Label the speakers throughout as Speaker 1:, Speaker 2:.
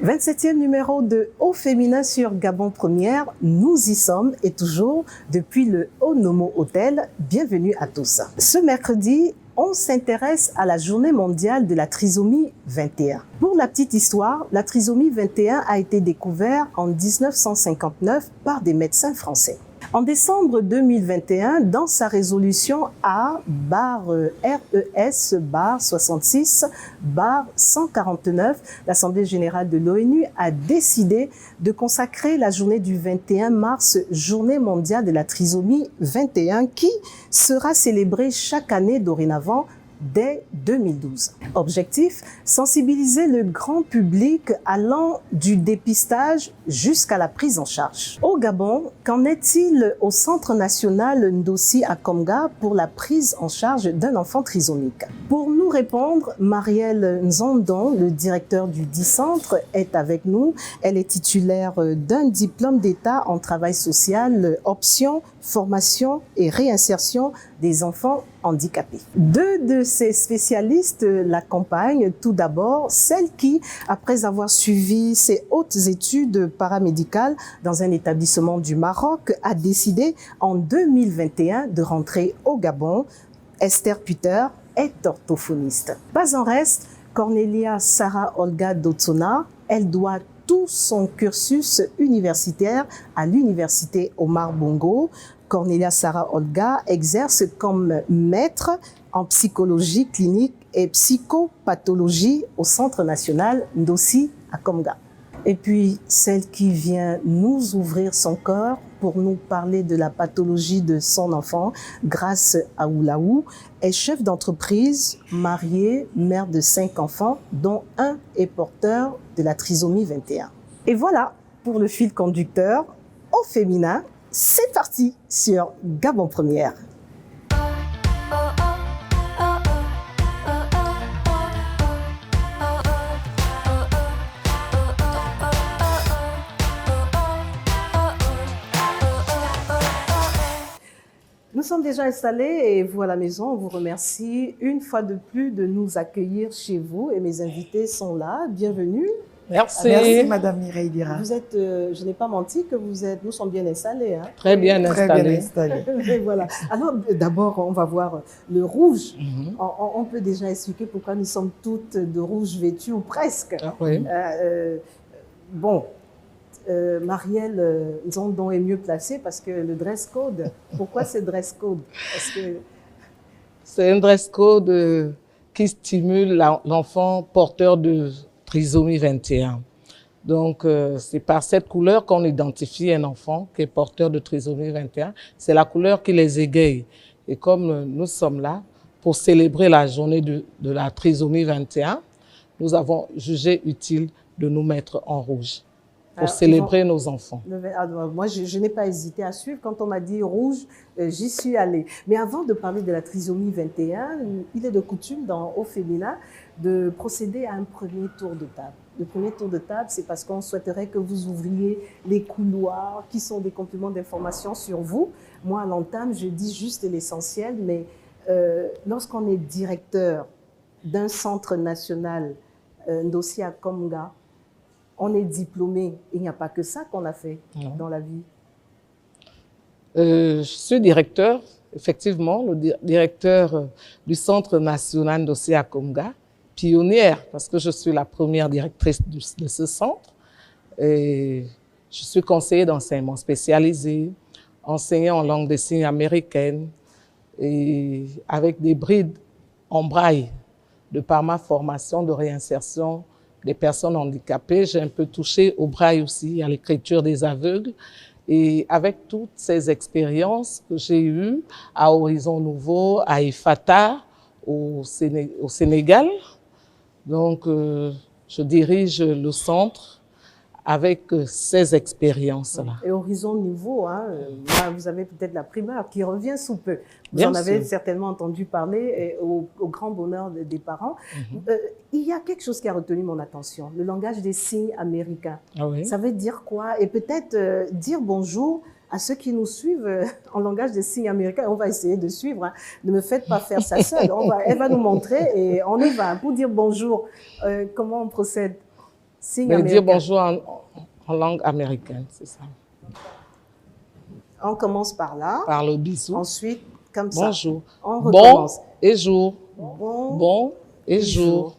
Speaker 1: 27e numéro de Au Féminin sur Gabon Première. Nous y sommes et toujours depuis le Onomo Hotel. Bienvenue à tous. Ce mercredi, on s'intéresse à la journée mondiale de la trisomie 21. Pour la petite histoire, la trisomie 21 a été découverte en 1959 par des médecins français. En décembre 2021, dans sa résolution A-RES-66-149, l'Assemblée générale de l'ONU a décidé de consacrer la journée du 21 mars, journée mondiale de la trisomie 21, qui sera célébrée chaque année dorénavant dès 2012. Objectif, sensibiliser le grand public allant du dépistage jusqu'à la prise en charge. Au Gabon, qu'en est-il au Centre national Ndossi à Komga pour la prise en charge d'un enfant trisomique? Pour nous répondre, Marielle Nzondon, le directeur du dit centre, est avec nous. Elle est titulaire d'un diplôme d'État en travail social, option, formation et réinsertion des enfants handicapés. Deux de ces spécialistes l'accompagnent. Tout d'abord, celle qui, après avoir suivi ses hautes études paramédicales dans un établissement du Maroc, a décidé en 2021 de rentrer au Gabon. Esther Puter est orthophoniste. Pas en reste, Cornelia Sarah Olga Dotsona, elle doit tout son cursus universitaire à l'université Omar Bongo. Cornelia Sarah Olga exerce comme maître en psychologie clinique et psychopathologie au Centre national Ndossi à Komga. Et puis, celle qui vient nous ouvrir son cœur pour nous parler de la pathologie de son enfant, Grâce Aoulaou, est chef d'entreprise, mariée, mère de 5 enfants, dont un est porteur de la trisomie 21. Et voilà pour le fil conducteur au féminin. C'est parti sur Gabon Première. Nous sommes déjà installés et vous à la maison, on vous remercie une fois de plus de nous accueillir chez vous et mes invités sont là. Bienvenue.
Speaker 2: Merci.
Speaker 3: Merci Madame Mireille Lira.
Speaker 1: Vous êtes, je n'ai pas menti que nous sommes bien installés. Hein?
Speaker 2: Très bien installés.
Speaker 3: Très bien installés.
Speaker 1: Voilà. Alors d'abord, on va voir le rouge. On peut déjà expliquer pourquoi nous sommes toutes de rouge vêtues ou presque.
Speaker 2: Ah, oui.
Speaker 1: Marielle Nzondon est mieux placée parce que le dress code. Pourquoi ce dress code? Parce que
Speaker 2: c'est un dress code qui stimule l'enfant porteur de trisomie 21. Donc, c'est par cette couleur qu'on identifie un enfant qui est porteur de trisomie 21. C'est la couleur qui les égaye. Et comme nous sommes là pour célébrer la journée de la trisomie 21, nous avons jugé utile de nous mettre en rouge pour célébrer nos enfants.
Speaker 1: Moi, je n'ai pas hésité à suivre. Quand on m'a dit rouge, j'y suis allée. Mais avant de parler de la trisomie 21, il est de coutume dans Au Féminin de procéder à un premier tour de table. Le premier tour de table, c'est parce qu'on souhaiterait que vous ouvriez les couloirs qui sont des compléments d'information sur vous. Moi, à l'entame, je dis juste l'essentiel, mais lorsqu'on est directeur d'un centre national, Ndossi à Komga, on est diplômé. Il n'y a pas que ça qu'on a fait dans la vie.
Speaker 2: Je suis directeur, effectivement, le directeur du Centre national Ndossi à Komga, pionnière, parce que je suis la première directrice de ce centre. Et je suis conseiller d'enseignement spécialisé, enseignant en langue des signes américaine et avec des brides en braille de par ma formation de réinsertion des personnes handicapées. J'ai un peu touché au braille aussi, à l'écriture des aveugles. Et avec toutes ces expériences que j'ai eues à Horizon Nouveau, à Ifata, au Sénégal, donc je dirige le centre avec ces expériences-là.
Speaker 1: Et Horizon Nouveau, hein, vous avez peut-être la primeur qui revient sous peu. Vous
Speaker 2: Bien
Speaker 1: en avez
Speaker 2: sûr.
Speaker 1: certainement entendu parler au grand bonheur des parents. Il y a quelque chose qui a retenu mon attention, le langage des signes américains.
Speaker 2: Ah oui.
Speaker 1: Ça veut dire quoi? Et peut-être dire bonjour à ceux qui nous suivent en langage des signes américains. On va essayer de suivre. Hein. Ne me faites pas faire ça seule. Elle va nous montrer et on y va pour dire bonjour. Comment on procède? Signe
Speaker 2: Mais dire
Speaker 1: américain.
Speaker 2: bonjour en langue américaine, c'est ça.
Speaker 1: On commence par là.
Speaker 2: Par le bisou.
Speaker 1: Ensuite, comme ça.
Speaker 2: Bonjour.
Speaker 1: On
Speaker 2: Bon
Speaker 1: recommence.
Speaker 2: et jour.
Speaker 1: Bon,
Speaker 2: Bon et jour.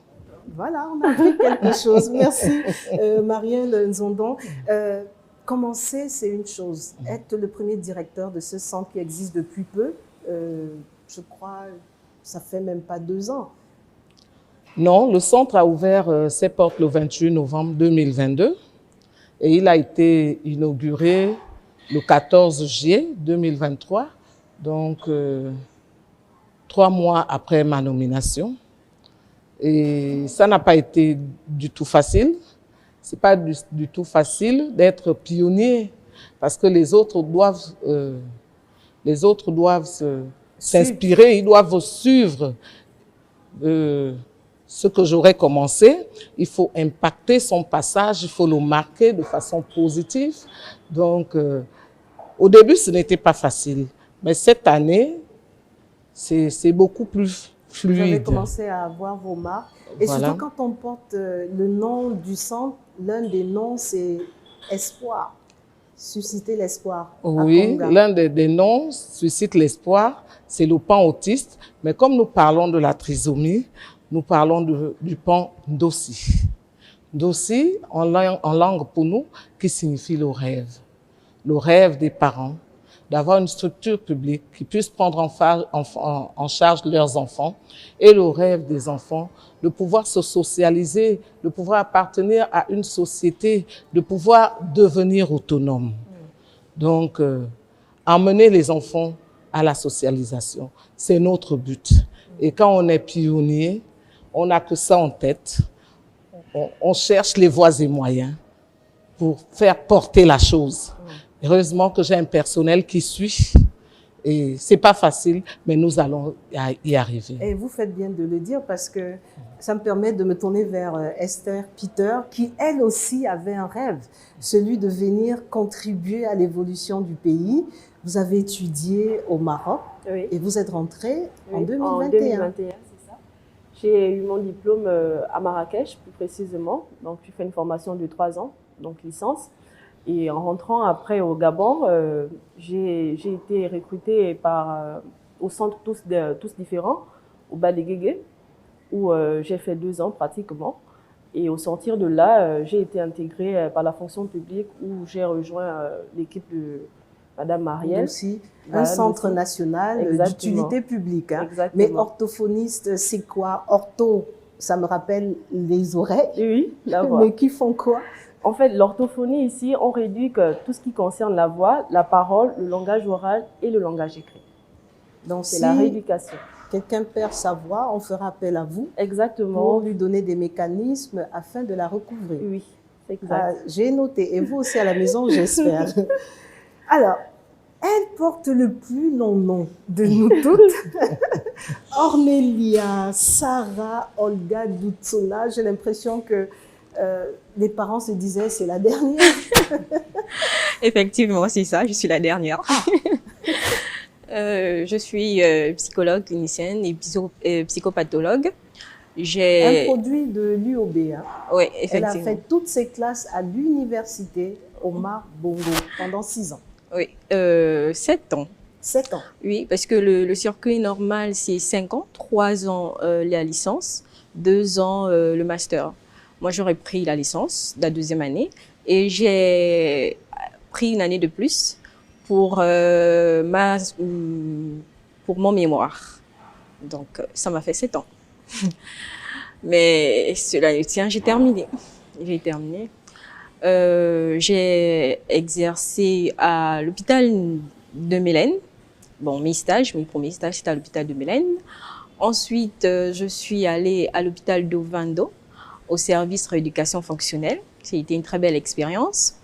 Speaker 1: Voilà, on a appris quelque chose. Merci, Marielle Nzondon. Commencer, c'est une chose. Être le premier directeur de ce centre qui existe depuis peu, je crois, ça fait même pas 2 ans.
Speaker 2: Non, le centre a ouvert ses portes le 28 novembre 2022 et il a été inauguré le 14 juillet 2023, donc 3 mois après ma nomination. Et ça n'a pas été du tout facile. C'est pas du tout facile d'être pionnier parce que les autres doivent s'inspirer, ils doivent suivre ce que j'aurais commencé. Il faut impacter son passage, il faut le marquer de façon positive. Donc, au début, ce n'était pas facile. Mais cette année, c'est beaucoup plus fluide.
Speaker 1: Vous avez commencé à avoir vos marques. Et
Speaker 2: Voilà.
Speaker 1: surtout quand on porte le nom du centre, l'un des noms, c'est espoir. Susciter l'espoir. à
Speaker 2: Oui,
Speaker 1: Konga.
Speaker 2: l'un des noms suscite l'espoir, c'est le pan autiste. Mais comme nous parlons de la trisomie, nous parlons du pan Ndossi. Ndossi, en langue pour nous, qui signifie le rêve. Le rêve des parents, d'avoir une structure publique qui puisse prendre en charge leurs enfants, et le rêve des enfants de pouvoir se socialiser, de pouvoir appartenir à une société, de pouvoir devenir autonome. Donc, emmener les enfants à la socialisation, c'est notre but. Et quand on est pionnier, on n'a que ça en tête. On cherche les voies et moyens pour faire porter la chose. Heureusement que j'ai un personnel qui suit. Et c'est pas facile, mais nous allons y arriver.
Speaker 1: Et vous faites bien de le dire parce que ça me permet de me tourner vers Esther Peter, qui elle aussi avait un rêve, celui de venir contribuer à l'évolution du pays. Vous avez étudié au Maroc
Speaker 4: Oui.
Speaker 1: et vous êtes rentrée en
Speaker 4: Oui,
Speaker 1: 2021.
Speaker 4: En 2021, c'est ça. J'ai eu mon diplôme à Marrakech, plus précisément. Donc, j'ai fait une formation de 3 ans, donc licence. Et en rentrant après au Gabon, j'ai été recrutée au centre tous différents, au Badegege, où j'ai fait 2 ans pratiquement. Et au sortir de là, j'ai été intégrée par la fonction publique où j'ai rejoint l'équipe de Madame Marielle.
Speaker 1: Aussi,
Speaker 4: Voilà,
Speaker 1: un centre
Speaker 4: aussi.
Speaker 1: national
Speaker 4: Exactement.
Speaker 1: d'utilité publique. Hein.
Speaker 4: Exactement.
Speaker 1: Mais orthophoniste, c'est quoi? Ortho, ça me rappelle les oreilles.
Speaker 4: Oui, la voix.
Speaker 1: Mais qui font quoi?
Speaker 4: En fait, l'orthophonie ici, on réduit que tout ce qui concerne la voix, la parole, le langage oral et le langage écrit.
Speaker 1: Donc,
Speaker 4: C'est
Speaker 1: si
Speaker 4: la rééducation.
Speaker 1: quelqu'un perd sa voix, on fera appel à vous
Speaker 4: Exactement.
Speaker 1: pour lui donner des mécanismes afin de la recouvrir.
Speaker 4: Oui, c'est
Speaker 1: Ah,
Speaker 4: exact.
Speaker 1: j'ai noté, et vous aussi à la maison, j'espère. Alors, elle porte le plus long nom de nous toutes. Ornelia Sarah Olga Dutsona. J'ai l'impression que les parents se disaient c'est la dernière.
Speaker 5: Effectivement, c'est ça, je suis la dernière. Je suis psychologue clinicienne et psychopathologue.
Speaker 1: Un produit de l'UOB. Hein.
Speaker 5: Oui,
Speaker 1: Elle a
Speaker 5: effectivement.
Speaker 1: fait toutes ses classes à l'université Omar Bongo pendant 6 ans.
Speaker 5: Oui, 7 ans.
Speaker 1: 7 ans.
Speaker 5: Oui, parce que le circuit normal, c'est 5 ans, 3 ans la licence, 2 ans le master. Moi, j'aurais pris la licence la 2e année et j'ai pris une année de plus pour mon mémoire. Donc, ça m'a fait 7 ans. Mais cela ne tient, j'ai terminé. J'ai terminé. J'ai exercé à l'hôpital de Mélène. Bon, mes premiers stages, c'était à l'hôpital de Mélène. Ensuite, je suis allée à l'hôpital d'Ovando, au service rééducation fonctionnelle. C'était une très belle expérience.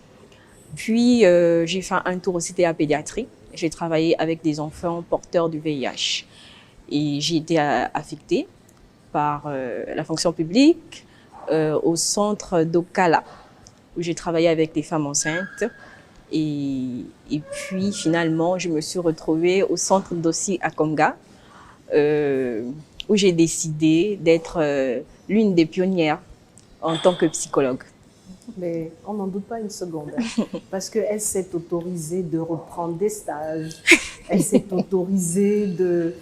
Speaker 5: Puis, j'ai fait un tour au CTA pédiatrie. J'ai travaillé avec des enfants porteurs du VIH. Et j'ai été affectée par la fonction publique au centre d'Okala, où j'ai travaillé avec des femmes enceintes. Et puis, finalement, je me suis retrouvée au centre d'Ossi à Konga, où j'ai décidé d'être l'une des pionnières en tant que psychologue.
Speaker 1: Mais on n'en doute pas une seconde, hein, parce qu'elle s'est autorisée de reprendre des stages, elle s'est autorisée de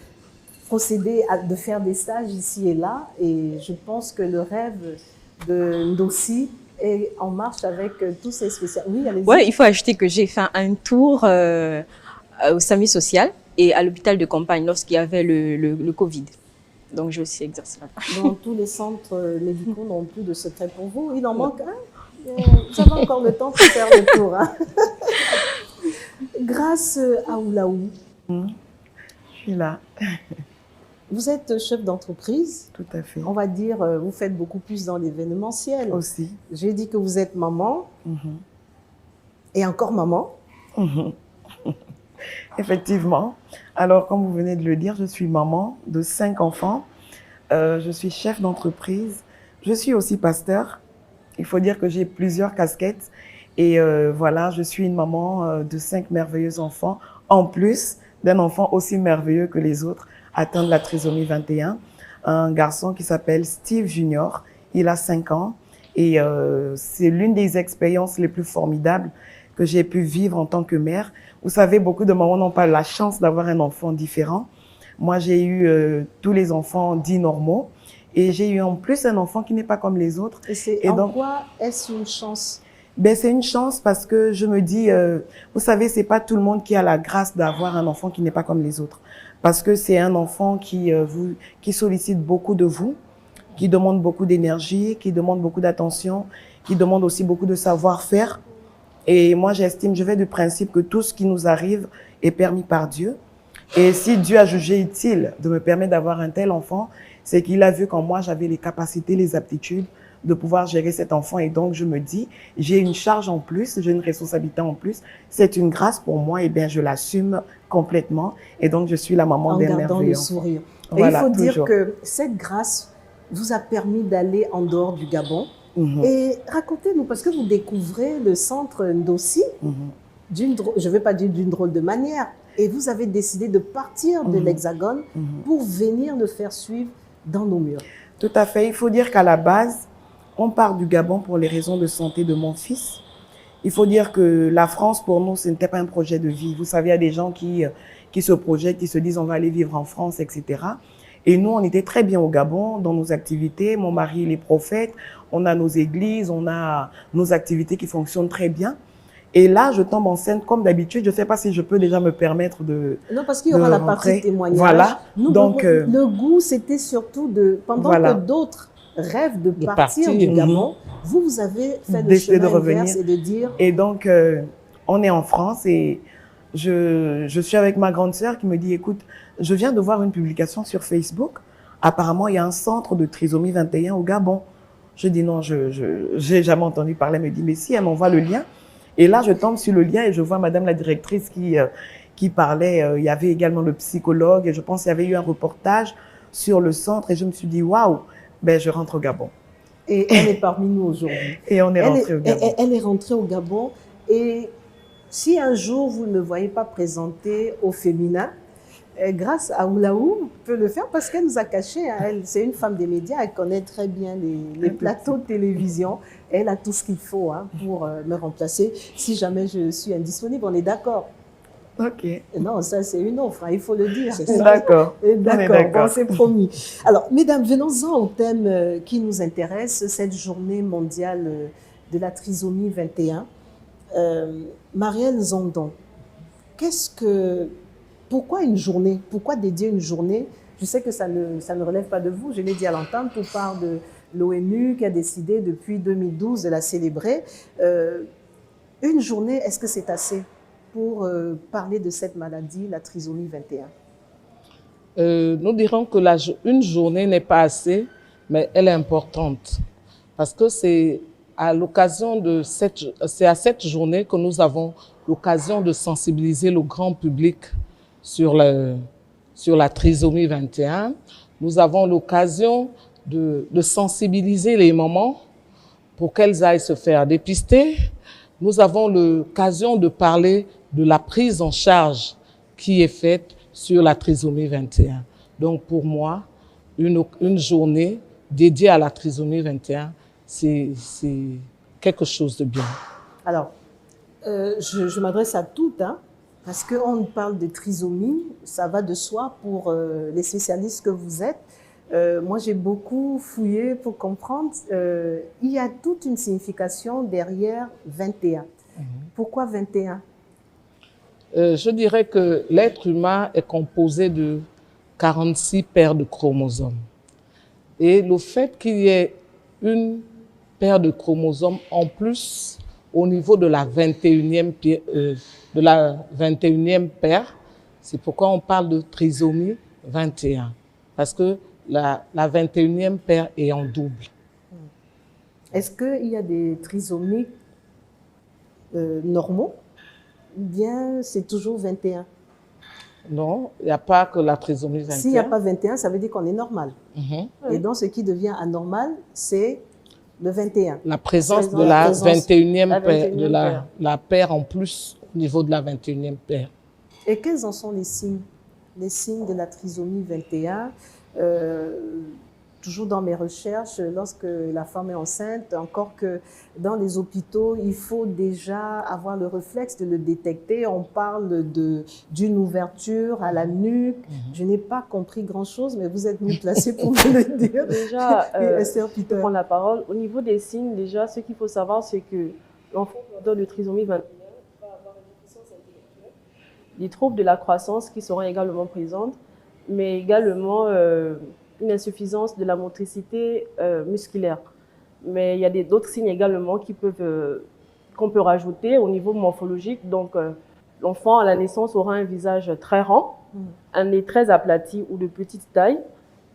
Speaker 1: procéder de faire des stages ici et là, et je pense que le rêve de Ndossi est en marche avec tous ces spécialistes. Oui, allez-y.
Speaker 5: Ouais, il faut ajouter que j'ai fait un tour au SAMU social et à l'hôpital de campagne lorsqu'il y avait le Covid. Donc, j'ai aussi exercé là-bas.
Speaker 1: Dans tous les centres médicaux n'ont plus de secret pour vous. Il en manque un. Vous avez encore le temps pour faire le tour. Hein. Grâce à Oulaou,
Speaker 3: Je suis là.
Speaker 1: vous êtes chef d'entreprise.
Speaker 3: Tout à fait.
Speaker 1: On va dire, vous faites beaucoup plus dans l'événementiel.
Speaker 3: Aussi.
Speaker 1: J'ai dit que vous êtes maman
Speaker 3: Mhm.
Speaker 1: et encore maman.
Speaker 3: Mhm. Effectivement. Alors, comme vous venez de le dire, je suis maman de 5 enfants. Je suis chef d'entreprise. Je suis aussi pasteur. Il faut dire que j'ai plusieurs casquettes. Et voilà, je suis une maman de 5 merveilleux enfants, en plus d'un enfant aussi merveilleux que les autres, atteint de la trisomie 21. Un garçon qui s'appelle Steve Junior. Il a 5 ans. Et c'est l'une des expériences les plus formidables que j'ai pu vivre en tant que mère. Vous savez, beaucoup de mamans n'ont pas la chance d'avoir un enfant différent. Moi, j'ai eu tous les enfants dits normaux. Et j'ai eu en plus un enfant qui n'est pas comme les autres.
Speaker 1: Et en
Speaker 3: donc,
Speaker 1: quoi est-ce une chance?
Speaker 3: Ben, c'est une chance parce que je me dis, vous savez, c'est pas tout le monde qui a la grâce d'avoir un enfant qui n'est pas comme les autres. Parce que c'est un enfant qui sollicite beaucoup de vous, qui demande beaucoup d'énergie, qui demande beaucoup d'attention, qui demande aussi beaucoup de savoir-faire. Et moi, j'estime, je vais du principe que tout ce qui nous arrive est permis par Dieu. Et si Dieu a jugé utile de me permettre d'avoir un tel enfant, c'est qu'il a vu qu'en moi, j'avais les capacités, les aptitudes de pouvoir gérer cet enfant. Et donc, je me dis, j'ai une charge en plus, j'ai une responsabilité en plus. C'est une grâce pour moi, et bien, je l'assume complètement. Et donc, je suis la maman d'un merveilleux enfant.
Speaker 1: En gardant le sourire.
Speaker 3: Voilà,
Speaker 1: et il faut dire
Speaker 3: toujours.
Speaker 1: que cette grâce vous a permis d'aller en dehors du Gabon.
Speaker 3: Mhm.
Speaker 1: Et racontez-nous, parce que vous découvrez le centre Ndossi,
Speaker 3: Mhm.
Speaker 1: je ne vais pas dire d'une drôle de manière, et vous avez décidé de partir de l'Hexagone pour venir le faire suivre dans nos murs.
Speaker 3: Tout à fait. Il faut dire qu'à la base, on part du Gabon pour les raisons de santé de mon fils. Il faut dire que la France, pour nous, ce n'était pas un projet de vie. Vous savez, il y a des gens qui se projettent, qui se disent on va aller vivre en France, etc. Et nous, on était très bien au Gabon dans nos activités. Mon mari, il est prophète. On a nos églises, on a nos activités qui fonctionnent très bien. Et là, je tombe enceinte comme d'habitude. Je ne sais pas si je peux déjà me permettre de
Speaker 1: Non, parce qu'il y aura la partie témoignage.
Speaker 3: Voilà.
Speaker 1: Nous,
Speaker 3: donc,
Speaker 1: le goût, c'était surtout pendant
Speaker 3: voilà.
Speaker 1: que d'autres rêvent de partir du Gabon, vous avez fait le
Speaker 3: Décidé
Speaker 1: chemin
Speaker 3: de revenir.
Speaker 1: inverse et de dire...
Speaker 3: Et donc, on est en France et je suis avec ma grande sœur qui me dit, écoute, je viens de voir une publication sur Facebook. Apparemment, il y a un centre de trisomie 21 au Gabon. Je dis non, j'ai jamais entendu parler. Elle me dit, mais si, elle m'envoie le lien. Et là, je tombe sur le lien et je vois madame la directrice qui parlait. Il y avait également le psychologue et je pense qu'il y avait eu un reportage sur le centre et je me suis dit, waouh, ben, je rentre au Gabon.
Speaker 1: Et elle est parmi nous aujourd'hui.
Speaker 3: Et on est rentré au Gabon.
Speaker 1: Elle est rentrée au Gabon. Et si un jour vous ne voyez pas présenter au féminin, grâce à Oulaou, peut le faire parce qu'elle nous a caché. Hein. Elle, c'est une femme des médias, elle connaît très bien les plateaux de télévision. Elle a tout ce qu'il faut pour me remplacer si jamais je suis indisponible. On est d'accord?
Speaker 3: Ok.
Speaker 1: Non, ça c'est une offre, il faut le dire.
Speaker 3: D'accord.
Speaker 1: D'accord, bon, c'est promis. Alors, mesdames, venons-en au thème qui nous intéresse, cette journée mondiale de la trisomie 21. Marielle Zondon, pourquoi une journée? Pourquoi dédier une journée? Je sais que ça ne relève pas de vous, je l'ai dit à l'entente, tout part de l'ONU qui a décidé depuis 2012 de la célébrer. Une journée, est-ce que c'est assez pour parler de cette maladie, la trisomie 21?
Speaker 2: Nous dirons que une journée n'est pas assez, mais elle est importante. Parce que c'est à cette journée que nous avons l'occasion de sensibiliser le grand public sur la trisomie 21. Nous avons l'occasion de sensibiliser les mamans pour qu'elles aillent se faire dépister. Nous avons l'occasion de parler de la prise en charge qui est faite sur la trisomie 21. Donc pour moi, une journée dédiée à la trisomie 21, c'est quelque chose de bien.
Speaker 1: Alors, je m'adresse à toutes, hein, parce qu'on parle de trisomie, ça va de soi pour les spécialistes que vous êtes. Moi, j'ai beaucoup fouillé pour comprendre. Il y a toute une signification derrière 21. Pourquoi 21?
Speaker 2: Je dirais que l'être humain est composé de 46 paires de chromosomes. Et le fait qu'il y ait une paire de chromosomes en plus au niveau de la 21e paire, c'est pourquoi on parle de trisomie 21. Parce que la 21e paire est en double.
Speaker 1: Est-ce qu'il y a des trisomiques normaux ou bien c'est toujours 21?
Speaker 2: Non, il n'y a pas que la trisomie 21.
Speaker 1: S'il n'y a pas 21, ça veut dire qu'on est normal. Et donc, ce qui devient anormal, c'est le 21.
Speaker 2: La présence de la 21e paire, de la paire en plus au niveau de la 21e paire.
Speaker 1: Et quels en sont les signes? Les signes de la trisomie 21, toujours dans mes recherches, lorsque la femme est enceinte, encore que dans les hôpitaux, il faut déjà avoir le réflexe de le détecter. On parle d'une ouverture à la nuque. Je n'ai pas compris grand-chose, mais vous êtes mieux placé pour me le dire.
Speaker 4: Déjà,
Speaker 1: Esther
Speaker 4: je
Speaker 1: Peter.
Speaker 4: prends la parole. Au niveau des signes, déjà, ce qu'il faut savoir, c'est que l'enfant atteint de trisomie 21 va avoir une déficience intellectuelle, des troubles de la croissance qui seront également présentes, mais également une insuffisance de la motricité musculaire. Mais il y a d'autres signes également qu'on peut rajouter au niveau morphologique. Donc, l'enfant à la naissance aura un visage très rond, un nez très aplati ou de petite taille,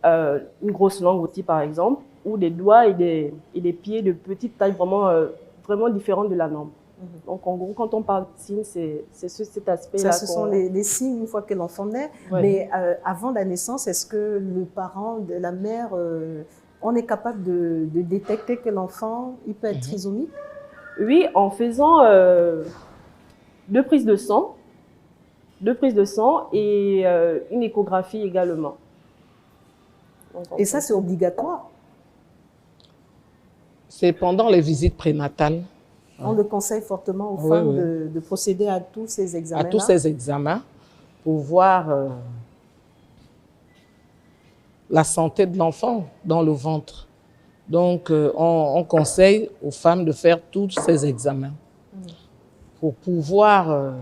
Speaker 4: une grosse langue aussi par exemple, ou des doigts et des pieds de petite taille vraiment différents de la norme. Donc, en gros, quand on parle de signes, c'est cet aspect-là.
Speaker 1: Ça, ce sont les signes une fois que l'enfant naît.
Speaker 4: Ouais.
Speaker 1: Mais avant la naissance, est-ce que le parent, la mère, on est capable de détecter que l'enfant, il peut être trisomique?
Speaker 4: Oui, en faisant deux prises de sang et une échographie également. Donc,
Speaker 1: Et ça, c'est obligatoire.
Speaker 2: C'est pendant les visites prénatales.
Speaker 1: On le conseille fortement aux
Speaker 2: Oui,
Speaker 1: femmes
Speaker 2: oui.
Speaker 1: de procéder à tous ces examens.
Speaker 2: À tous ces examens pour voir la santé de l'enfant dans le ventre. Donc, on conseille aux femmes de faire tous ces examens pour pouvoir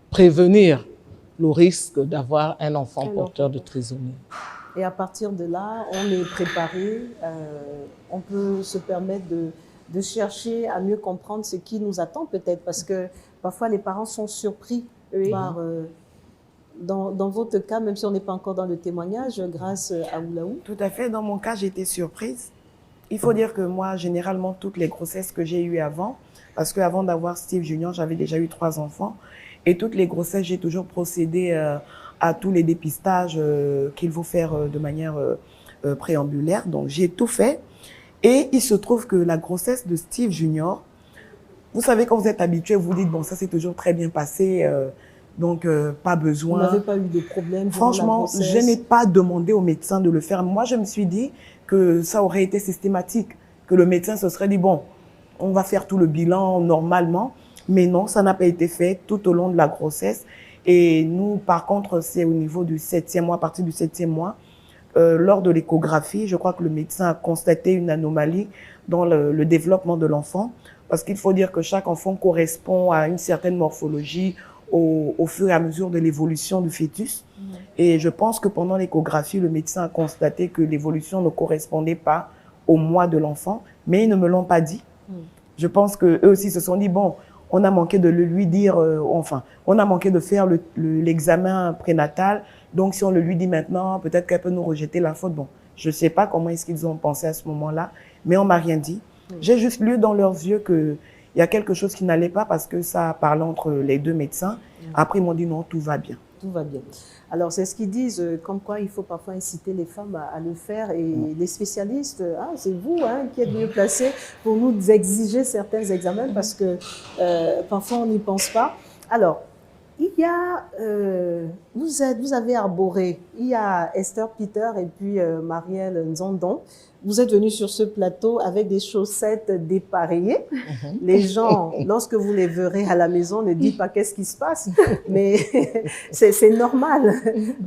Speaker 2: prévenir le risque d'avoir un enfant porteur de trisomie.
Speaker 1: Et à partir de là, on est préparé, on peut se permettre de chercher à mieux comprendre ce qui nous attend peut-être, parce que parfois les parents sont surpris par, dans votre cas, même si on n'est pas encore dans le témoignage, grâce à Oulaou.
Speaker 3: Tout à fait. Dans mon cas, j'ai été surprise. Il faut dire que moi, généralement, toutes les grossesses que j'ai eues avant, parce qu'avant d'avoir Steve Junior, j'avais déjà eu 3 enfants, et toutes les grossesses, j'ai toujours procédé à tous les dépistages qu'il faut faire de manière préambulaire. Donc, j'ai tout fait. Et il se trouve que la grossesse de Steve Junior, vous savez, quand vous êtes habitué, vous vous dites, bon, ça s'est toujours très bien passé, donc pas besoin.
Speaker 1: Vous n'avez pas eu de problème?
Speaker 3: Franchement, je n'ai pas demandé au médecin de le faire. Moi, je me suis dit que ça aurait été systématique, que le médecin se serait dit, bon, on va faire tout le bilan normalement. Mais non, ça n'a pas été fait tout au long de la grossesse. Et nous, par contre, c'est au niveau du 7e mois, à partir du 7e mois, lors de l'échographie, je crois que le médecin a constaté une anomalie dans le développement de l'enfant. Parce qu'il faut dire que chaque enfant correspond à une certaine morphologie au fur et à mesure de l'évolution du fœtus. Et je pense que pendant l'échographie, le médecin a constaté que l'évolution ne correspondait pas au mois de l'enfant, mais ils ne me l'ont pas dit. Je pense qu'eux aussi se sont dit, bon, on a manqué de le lui dire, on a manqué de faire l'examen prénatal. Donc, si on le lui dit maintenant, peut-être qu'elle peut nous rejeter la faute. Bon, je ne sais pas comment est-ce qu'ils ont pensé à ce moment-là, mais on m'a rien dit. J'ai juste lu dans leurs yeux qu'il y a quelque chose qui n'allait pas parce que ça parlait entre les deux médecins. Après, ils m'ont dit non, tout va bien.
Speaker 1: Tout va bien. Alors, c'est ce qu'ils disent, comme quoi il faut parfois inciter les femmes à le faire. Et les spécialistes, c'est vous qui êtes mieux placés pour nous exiger certains examens parce que parfois on n'y pense pas. Alors, Il y a, vous avez arboré, il y a Esther Peter et puis Marielle Nzondon. Vous êtes venus sur ce plateau avec des chaussettes dépareillées. Les gens, lorsque vous les verrez à la maison, ne dites pas qu'est-ce qui se passe, mais c'est normal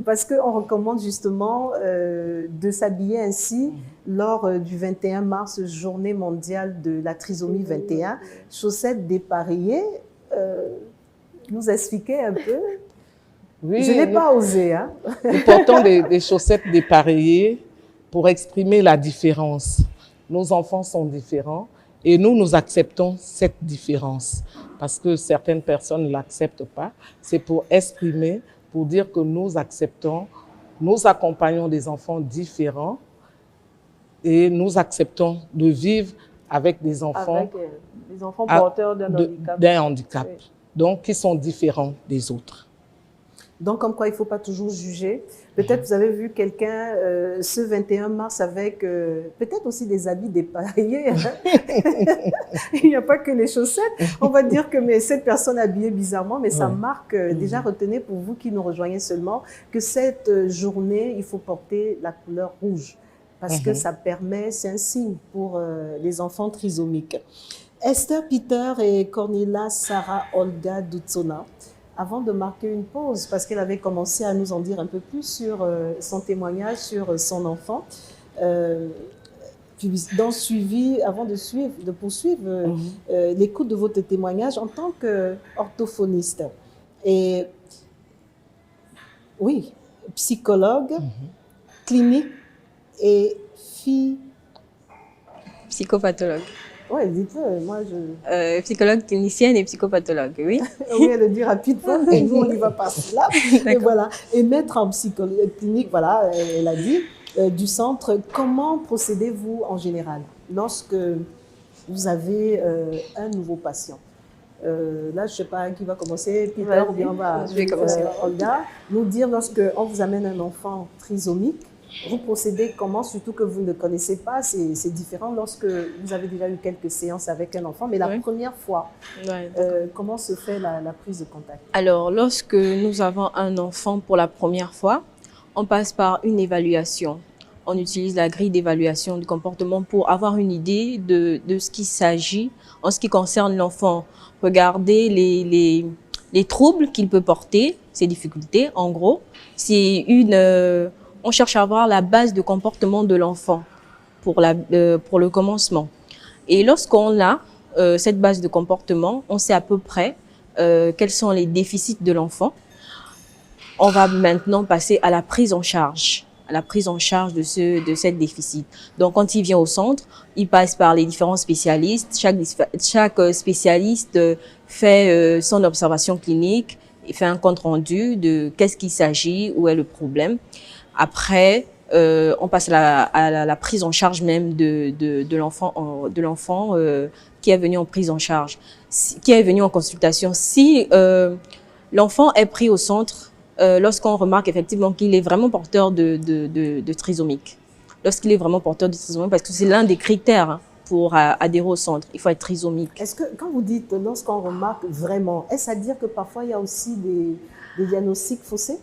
Speaker 1: parce qu'on recommande justement de s'habiller ainsi lors du 21 mars, journée mondiale de la trisomie 21. Chaussettes dépareillées, nous expliquer un peu.
Speaker 2: Oui,
Speaker 1: Je n'ai pas osé. Hein.
Speaker 2: Nous portons des chaussettes dépareillées pour exprimer la différence. Nos enfants sont différents et nous acceptons cette différence. Parce que certaines personnes ne l'acceptent pas. C'est pour exprimer, pour dire que nous acceptons, nous accompagnons des enfants différents et nous acceptons de vivre avec des enfants,
Speaker 4: avec des enfants porteurs
Speaker 2: d'un handicap.
Speaker 4: Oui.
Speaker 2: Donc qui sont différents des autres.
Speaker 1: Donc, comme quoi, il ne faut pas toujours juger. Peut-être vous avez vu quelqu'un ce 21 mars avec peut-être aussi des habits dépareillés. Hein. Il n'y a pas que les chaussettes. On va dire que mais cette personne habillée bizarrement, mais ça marque. Déjà, retenez pour vous qui nous rejoignez seulement que cette journée, il faut porter la couleur rouge. Parce que ça permet, c'est un signe pour les enfants trisomiques. Esther Peter et Cornelia Sarah Olga Dutsona, avant de marquer une pause, parce qu'elle avait commencé à nous en dire un peu plus sur son témoignage, sur son enfant, puis avant de poursuivre l'écoute de votre témoignage en tant qu'orthophoniste. Et oui, psychologue, clinique et
Speaker 5: Psychopathologue.
Speaker 1: Oui, dites-le, moi je...
Speaker 5: Psychologue clinicienne et psychopathologue, oui.
Speaker 1: Oui, elle le dit rapidement, mais nous on y va par cela. Et voilà. Et maître en psychologie clinique, voilà, elle a dit, du centre, comment procédez-vous en général lorsque vous avez un nouveau patient? Là, je ne sais pas qui va commencer, Peter ou bien on va...
Speaker 5: Je vais commencer.
Speaker 1: Olga, nous dire lorsque on vous amène un enfant trisomique, vous procédez comment, surtout que vous ne connaissez pas, c'est différent lorsque vous avez déjà eu quelques séances avec un enfant, mais la première fois, comment se fait la prise de contact?
Speaker 5: Alors, lorsque nous avons un enfant pour la première fois, on passe par une évaluation. On utilise la grille d'évaluation du comportement pour avoir une idée de ce qu'il s'agit en ce qui concerne l'enfant. Regardez les troubles qu'il peut porter, ses difficultés, en gros. C'est on cherche à avoir la base de comportement de l'enfant pour le commencement. Et lorsqu'on a cette base de comportement, on sait à peu près quels sont les déficits de l'enfant. On va maintenant passer à la prise en charge, de cette déficit. Donc, quand il vient au centre, il passe par les différents spécialistes. Chaque spécialiste fait son observation clinique, il fait un compte rendu de qu'est-ce qu'il s'agit, où est le problème. Après, on passe à la prise en charge même de l'enfant qui est venu en prise en charge, qui est venu en consultation. Si l'enfant est pris au centre, lorsqu'on remarque effectivement qu'il est vraiment porteur de trisomique, lorsqu'il est vraiment porteur de trisomique, parce que c'est l'un des critères pour adhérer au centre, il faut être trisomique.
Speaker 1: Est-ce que, quand vous dites lorsqu'on remarque vraiment, est-ce à dire que parfois il y a aussi des diagnostics faussés?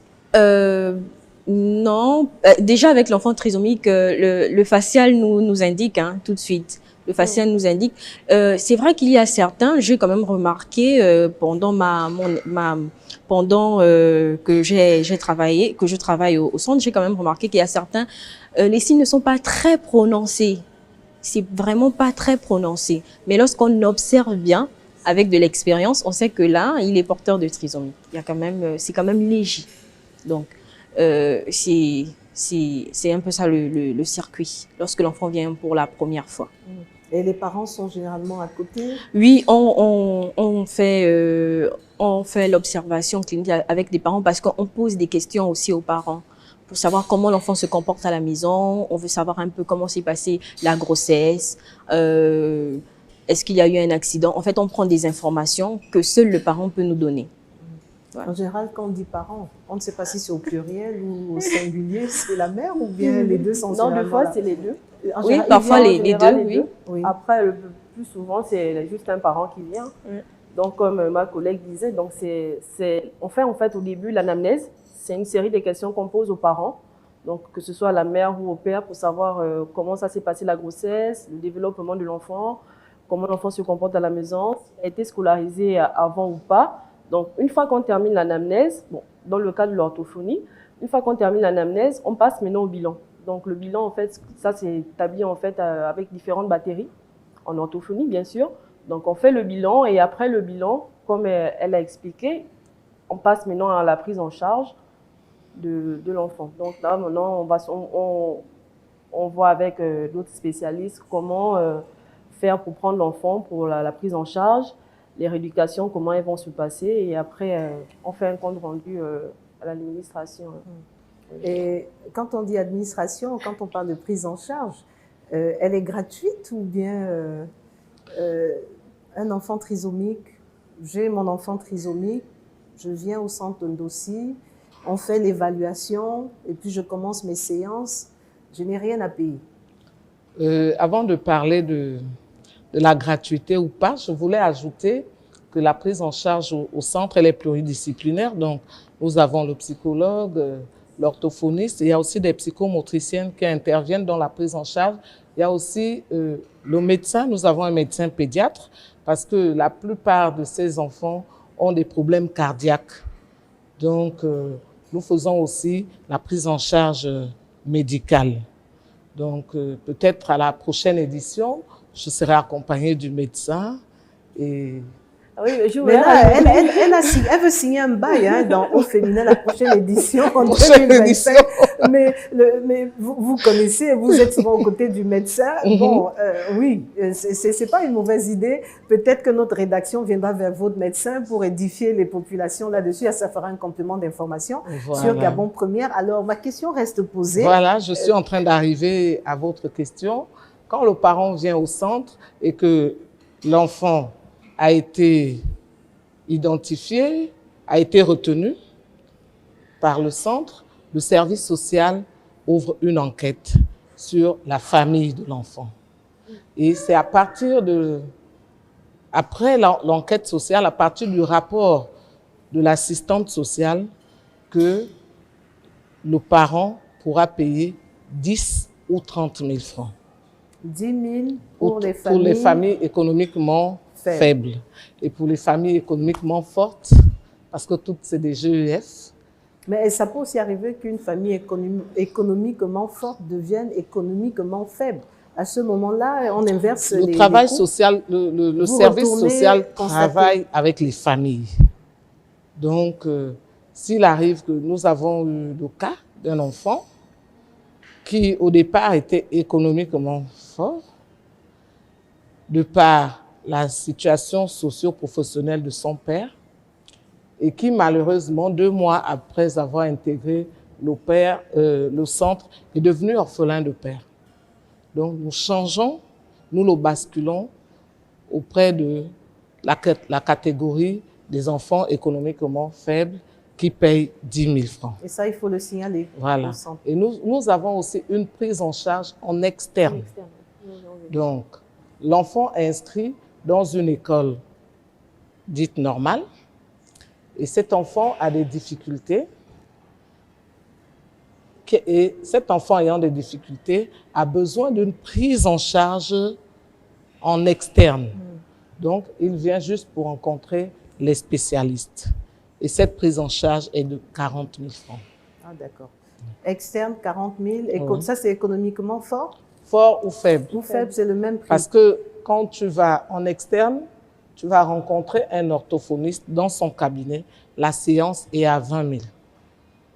Speaker 5: Non, déjà avec l'enfant trisomique, le facial nous indique tout de suite. Le facial nous indique. C'est vrai qu'il y a certains, j'ai quand même remarqué pendant que je travaille au centre, j'ai quand même remarqué qu'il y a certains, les signes ne sont pas très prononcés. C'est vraiment pas très prononcé. Mais lorsqu'on observe bien, avec de l'expérience, on sait que là, il est porteur de trisomie. C'est quand même léger. Donc, c'est un peu ça le circuit, lorsque l'enfant vient pour la première fois.
Speaker 1: Et les parents sont généralement à côté?
Speaker 5: Oui, on fait l'observation clinique avec des parents parce qu'on pose des questions aussi aux parents pour savoir comment l'enfant se comporte à la maison. On veut savoir un peu comment s'est passée la grossesse, est-ce qu'il y a eu un accident. En fait, on prend des informations que seul le parent peut nous donner.
Speaker 1: Voilà. En général, quand on dit parents, on ne sait pas si c'est au pluriel ou au singulier, c'est la mère ou bien les deux sont
Speaker 4: Non, des fois, c'est les deux.
Speaker 1: En
Speaker 5: Oui,
Speaker 1: général,
Speaker 5: parfois les
Speaker 4: général,
Speaker 5: deux, oui.
Speaker 1: Oui.
Speaker 4: Après, le plus souvent, c'est juste un parent qui vient. Donc, comme ma collègue disait, donc on fait en fait au début l'anamnèse. C'est une série de questions qu'on pose aux parents, donc que ce soit à la mère ou au père, pour savoir comment ça s'est passé la grossesse, le développement de l'enfant, comment l'enfant se comporte à la maison, s'il a été scolarisé avant ou pas. Donc, une fois qu'on termine l'anamnèse, bon, dans le cas de l'orthophonie, une fois qu'on termine l'anamnèse, on passe maintenant au bilan. Donc, le bilan, en fait, ça c'est établi en fait avec différentes batteries, en orthophonie bien sûr. Donc, on fait le bilan et après le bilan, comme elle a expliqué, on passe maintenant à la prise en charge de l'enfant. Donc là, maintenant, on voit avec d'autres spécialistes comment faire pour prendre l'enfant pour la prise en charge, les rééducations, comment elles vont se passer. Et après, on fait un compte rendu à l'administration.
Speaker 1: Et quand on dit administration, quand on parle de prise en charge, elle est gratuite ou bien un enfant trisomique, j'ai mon enfant trisomique, je viens au centre Ndossi, on fait l'évaluation et puis je commence mes séances, je n'ai rien à payer.
Speaker 2: Avant de parler de la gratuité ou pas, je voulais ajouter que la prise en charge au centre, elle est pluridisciplinaire. Donc, nous avons le psychologue, l'orthophoniste, il y a aussi des psychomotriciennes qui interviennent dans la prise en charge. Il y a aussi le médecin, nous avons un médecin pédiatre parce que la plupart de ces enfants ont des problèmes cardiaques. Donc, nous faisons aussi la prise en charge médicale. Donc, peut-être à la prochaine édition, je serai accompagnée du médecin et...
Speaker 4: Oui,
Speaker 1: mais là, elle veut signer un bail au féminin la prochaine édition en 2025. Mais vous connaissez, vous êtes souvent aux côtés du médecin. Bon, oui, c'est pas une mauvaise idée. Peut-être que notre rédaction viendra vers votre médecin pour édifier les populations là-dessus. Ça fera un complément d'information sur Gabon Première. Alors, ma question reste posée.
Speaker 2: Voilà, je suis en train d'arriver à votre question. Quand le parent vient au centre et que l'enfant a été identifié, a été retenu par le centre, le service social ouvre une enquête sur la famille de l'enfant. Et c'est à partir après l'enquête sociale, à partir du rapport de l'assistante sociale, que le parent pourra payer 10 ou 30 000 francs.
Speaker 1: 10 000
Speaker 2: pour les familles économiquement faibles. Et pour les familles économiquement fortes, parce que toutes c'est des GEF.
Speaker 1: Mais ça peut aussi arriver qu'une famille économiquement forte devienne économiquement faible. À ce moment-là, on inverse
Speaker 2: le travail social, le service social travaille avec les familles. Donc, s'il arrive que nous avons eu le cas d'un enfant qui, au départ, était économiquement fort, de par la situation socio-professionnelle de son père, et qui, malheureusement, 2 mois après avoir intégré le centre, est devenu orphelin de père. Donc, nous changeons, nous le basculons auprès de la catégorie des enfants économiquement faibles qui payent 10 000 francs.
Speaker 1: Et ça, il faut le signaler.
Speaker 2: Voilà. Et nous avons aussi une prise en charge en externe. Donc, l'enfant est inscrit dans une école dite normale et cet enfant a des difficultés. Et cet enfant ayant des difficultés a besoin d'une prise en charge en externe. Donc, il vient juste pour rencontrer les spécialistes. Et cette prise en charge est de 40 000 francs.
Speaker 1: Ah, d'accord. Externe, 40 000. Ça, c'est économiquement fort?
Speaker 2: Fort ou faible?
Speaker 1: Ou faible, c'est le même prix.
Speaker 2: Parce que quand tu vas en externe, tu vas rencontrer un orthophoniste dans son cabinet. La séance est à 20 000.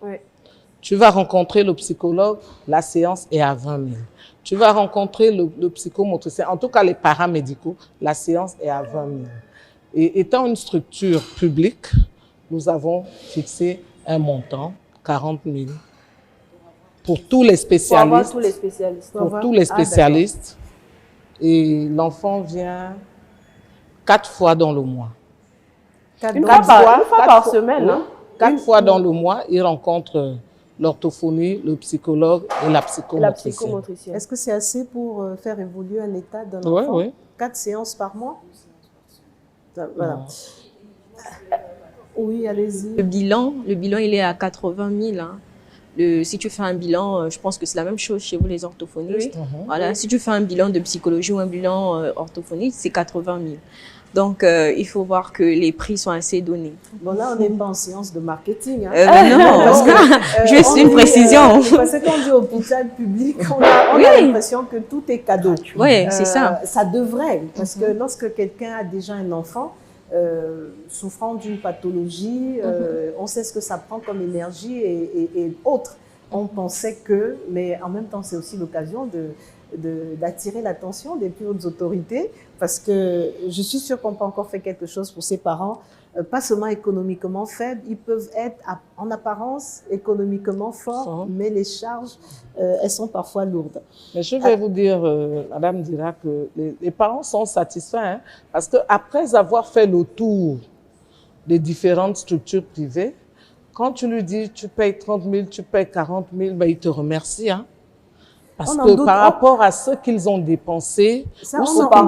Speaker 4: Oui.
Speaker 2: Tu vas rencontrer le psychologue, la séance est à 20 000. Tu vas rencontrer le psychomotricien, en tout cas les paramédicaux, la séance est à 20 000. Et étant une structure publique, nous avons fixé un montant, 40 000, pour tous les spécialistes.
Speaker 4: Pour avoir tous les spécialistes.
Speaker 2: Pour tous les spécialistes. Et l'enfant vient 4 fois dans le mois.
Speaker 4: Une fois par semaine.
Speaker 2: Oui, 4 fois dans le mois, il rencontre l'orthophonie, le psychologue et la psychomotricienne.
Speaker 1: Est-ce que c'est assez pour faire évoluer un état d'un enfant?
Speaker 2: Oui.
Speaker 1: 4 séances par mois? Voilà. Oui, allez-y.
Speaker 5: Le bilan, il est à 80 000. Hein. Si tu fais un bilan, je pense que c'est la même chose chez vous, les orthophonistes.
Speaker 1: Oui.
Speaker 5: Voilà, si tu fais un bilan de psychologie ou un bilan orthophonique, c'est 80 000. Donc, il faut voir que les prix sont assez donnés.
Speaker 1: Bon, là, on n'est pas en séance de marketing. Hein.
Speaker 5: Non, parce que, juste une précision.
Speaker 1: Parce que quand on dit hôpital public, on a l'impression que tout est cadeau.
Speaker 5: Oui, c'est ça.
Speaker 1: Ça devrait, parce que lorsque quelqu'un a déjà un enfant, souffrant d'une pathologie, on sait ce que ça prend comme énergie et autres. On pensait que, mais en même temps, c'est aussi l'occasion d'attirer l'attention des plus hautes autorités, parce que je suis sûre qu'on peut encore faire quelque chose pour ces parents, pas seulement économiquement faibles, ils peuvent être en apparence économiquement forts, mais les charges, elles sont parfois lourdes.
Speaker 2: Mais je vais vous dire, Madame dira que les parents sont satisfaits, hein, parce qu'après avoir fait le tour des différentes structures privées, quand tu lui dis tu payes 30 000, tu payes 40 000, ben, il te remercie. Hein. Parce que par rapport à ce qu'ils ont dépensé,
Speaker 1: on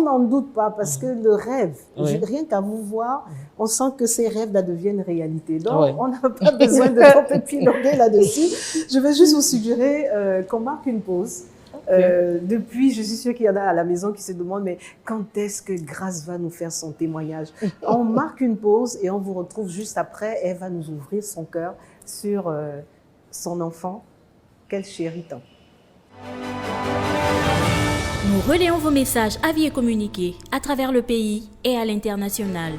Speaker 1: n'en doute pas, parce que le rêve, rien qu'à vous voir, on sent que ces rêves-là deviennent réalité. Donc, on n'a pas besoin de trop épiloguer là-dessus. Je vais juste vous suggérer qu'on marque une pause. Depuis, je suis sûre qu'il y en a à la maison qui se demandent, mais quand est-ce que Grâce va nous faire son témoignage? On marque une pause et on vous retrouve juste après. Elle va nous ouvrir son cœur sur son enfant qu'elle chérit tant.
Speaker 6: Nous relayons vos messages, avis et communiqués à travers le pays et à l'international.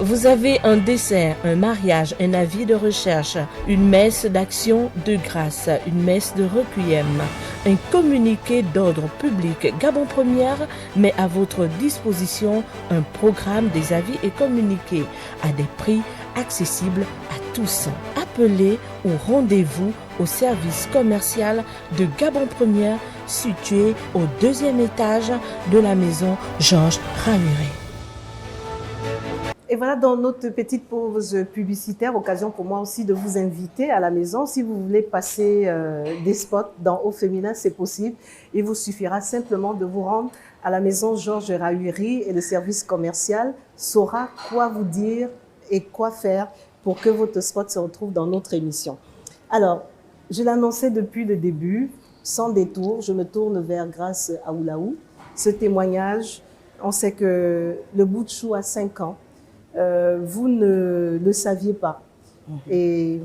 Speaker 7: Vous avez un dessert, un mariage, un avis de recherche, une messe d'action de grâce, une messe de requiem, un communiqué d'ordre public. Gabon Première met à votre disposition un programme des avis et communiqués à des prix accessibles à tous. Appelez ou rendez-vous au service commercial de Gabon Première situé au 2e étage de la maison Georges Ramiré.
Speaker 1: Et voilà, dans notre petite pause publicitaire, occasion pour moi aussi de vous inviter à la maison. Si vous voulez passer des spots dans Au Féminin, c'est possible. Il vous suffira simplement de vous rendre à la maison Georges Rahuiri et le service commercial saura quoi vous dire et quoi faire pour que votre spot se retrouve dans notre émission. Alors, je l'annonçais depuis le début, sans détour, je me tourne vers Grâce Aoulaou. Ce témoignage, on sait que le bout de chou a 5 ans. Vous ne le saviez pas. Et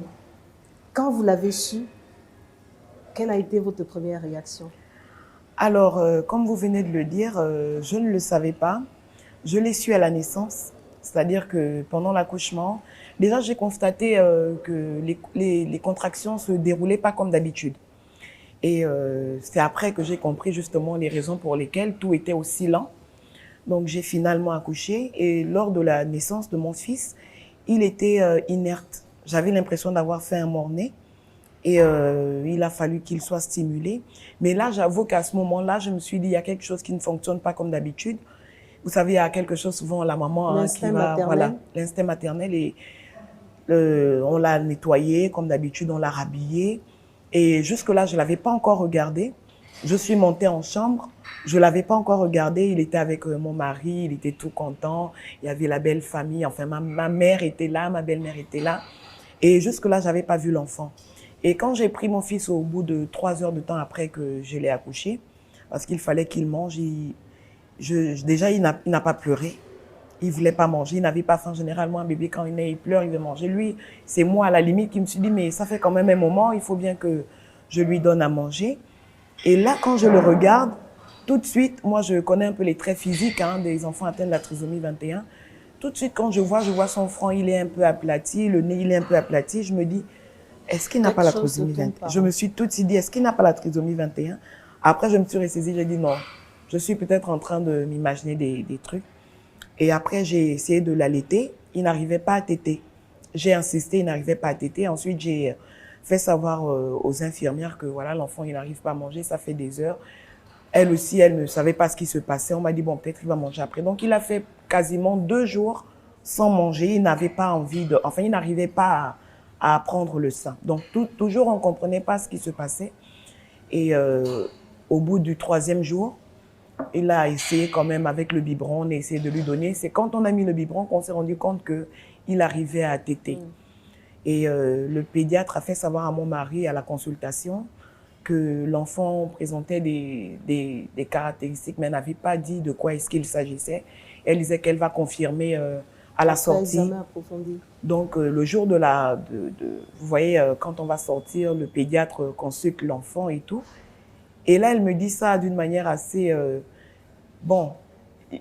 Speaker 1: quand vous l'avez su, quelle a été votre première réaction?
Speaker 3: Alors, comme vous venez de le dire, je ne le savais pas. Je l'ai su à la naissance, c'est-à-dire que pendant l'accouchement, déjà j'ai constaté que les contractions ne se déroulaient pas comme d'habitude. Et c'est après que j'ai compris justement les raisons pour lesquelles tout était aussi lent. Donc, j'ai finalement accouché et lors de la naissance de mon fils, il était inerte. J'avais l'impression d'avoir fait un mort-né et il a fallu qu'il soit stimulé. Mais là, j'avoue qu'à ce moment-là, je me suis dit, il y a quelque chose qui ne fonctionne pas comme d'habitude. Vous savez, il y a quelque chose souvent, la maman qui va, voilà, l'instinct maternel et on l'a nettoyé comme d'habitude, on l'a rhabillé. Et jusque-là, je ne l'avais pas encore regardé. Je suis montée en chambre, je l'avais pas encore regardé, il était avec mon mari, il était tout content, il y avait la belle famille, enfin ma mère était là, ma belle-mère était là. Et jusque-là, j'avais pas vu l'enfant. Et quand j'ai pris mon fils au bout de 3 heures de temps après que je l'ai accouché, parce qu'il fallait qu'il mange, déjà il n'a pas pleuré, il voulait pas manger, il n'avait pas faim. Généralement, un bébé quand il naît, il pleure, il veut manger. Lui, c'est moi à la limite qui me suis dit, mais ça fait quand même un moment, il faut bien que je lui donne à manger. Et là, quand je le regarde, tout de suite, moi je connais un peu les traits physiques des enfants atteints de la trisomie 21. Tout de suite, quand je vois son front, il est un peu aplati, le nez, il est un peu aplati, je me dis, est-ce qu'il n'a pas la trisomie 21? Je me suis tout de suite dit, est-ce qu'il n'a pas la trisomie 21? Après, je me suis ressaisie, j'ai dit non, je suis peut-être en train de m'imaginer des trucs. Et après, j'ai essayé de l'allaiter, il n'arrivait pas à téter. J'ai insisté, il n'arrivait pas à téter. Ensuite, j'ai fait savoir aux infirmières que voilà, l'enfant, il n'arrive pas à manger, ça fait des heures. Elle aussi, elle ne savait pas ce qui se passait. On m'a dit, bon, peut-être il va manger après. Donc, il a fait quasiment 2 jours sans manger. Il n'avait pas envie enfin, il n'arrivait pas à prendre le sein. Donc, toujours, on ne comprenait pas ce qui se passait. Et Au bout du 3e jour, il a essayé quand même avec le biberon, on a essayé de lui donner. C'est quand on a mis le biberon qu'on s'est rendu compte qu'il arrivait à téter. Et le pédiatre a fait savoir à mon mari à la consultation que l'enfant présentait des caractéristiques, mais n'avait pas dit de quoi est-ce qu'il s'agissait. Elle disait qu'elle va confirmer à la sortie. Donc, le jour vous voyez, quand on va sortir, le pédiatre consulte l'enfant et tout. Et là, elle me dit ça d'une manière assez... bon,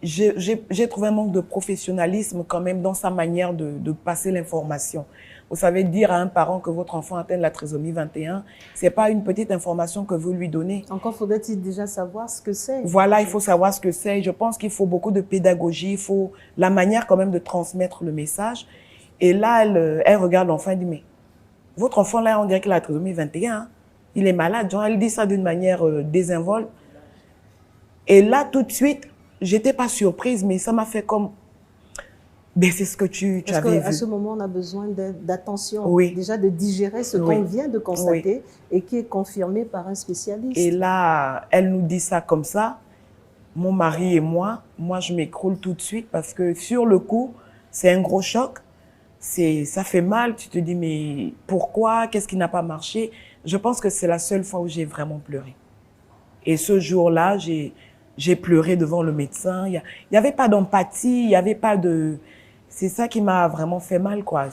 Speaker 3: j'ai trouvé un manque de professionnalisme quand même dans sa manière de passer l'information. Vous savez, dire à un parent que votre enfant atteint la trisomie 21, c'est pas une petite information que vous lui donnez.
Speaker 1: Encore faudrait-il déjà savoir ce que c'est.
Speaker 3: Voilà, il faut savoir ce que c'est. Je pense qu'il faut beaucoup de pédagogie, il faut la manière quand même de transmettre le message. Et là, elle regarde l'enfant et dit, mais votre enfant là, on dirait qu'il a la trisomie 21, hein? Il est malade. Genre, elle dit ça d'une manière désinvolte. Et là, tout de suite, j'étais pas surprise, mais ça m'a fait comme... Ben, c'est ce que tu avais vu.
Speaker 1: Parce qu'à ce moment, on a besoin d'attention.
Speaker 3: Oui.
Speaker 1: Déjà de digérer ce qu'on vient de constater et qui est confirmé par un spécialiste.
Speaker 3: Et là, elle nous dit ça comme ça. Mon mari et moi, je m'écroule tout de suite parce que sur le coup, c'est un gros choc. Ça fait mal. Tu te dis, mais pourquoi? Qu'est-ce qui n'a pas marché? Je pense que c'est la seule fois où j'ai vraiment pleuré. Et ce jour-là, j'ai pleuré devant le médecin. Il y avait pas d'empathie, il y avait pas de... C'est ça qui m'a vraiment fait mal, quoi.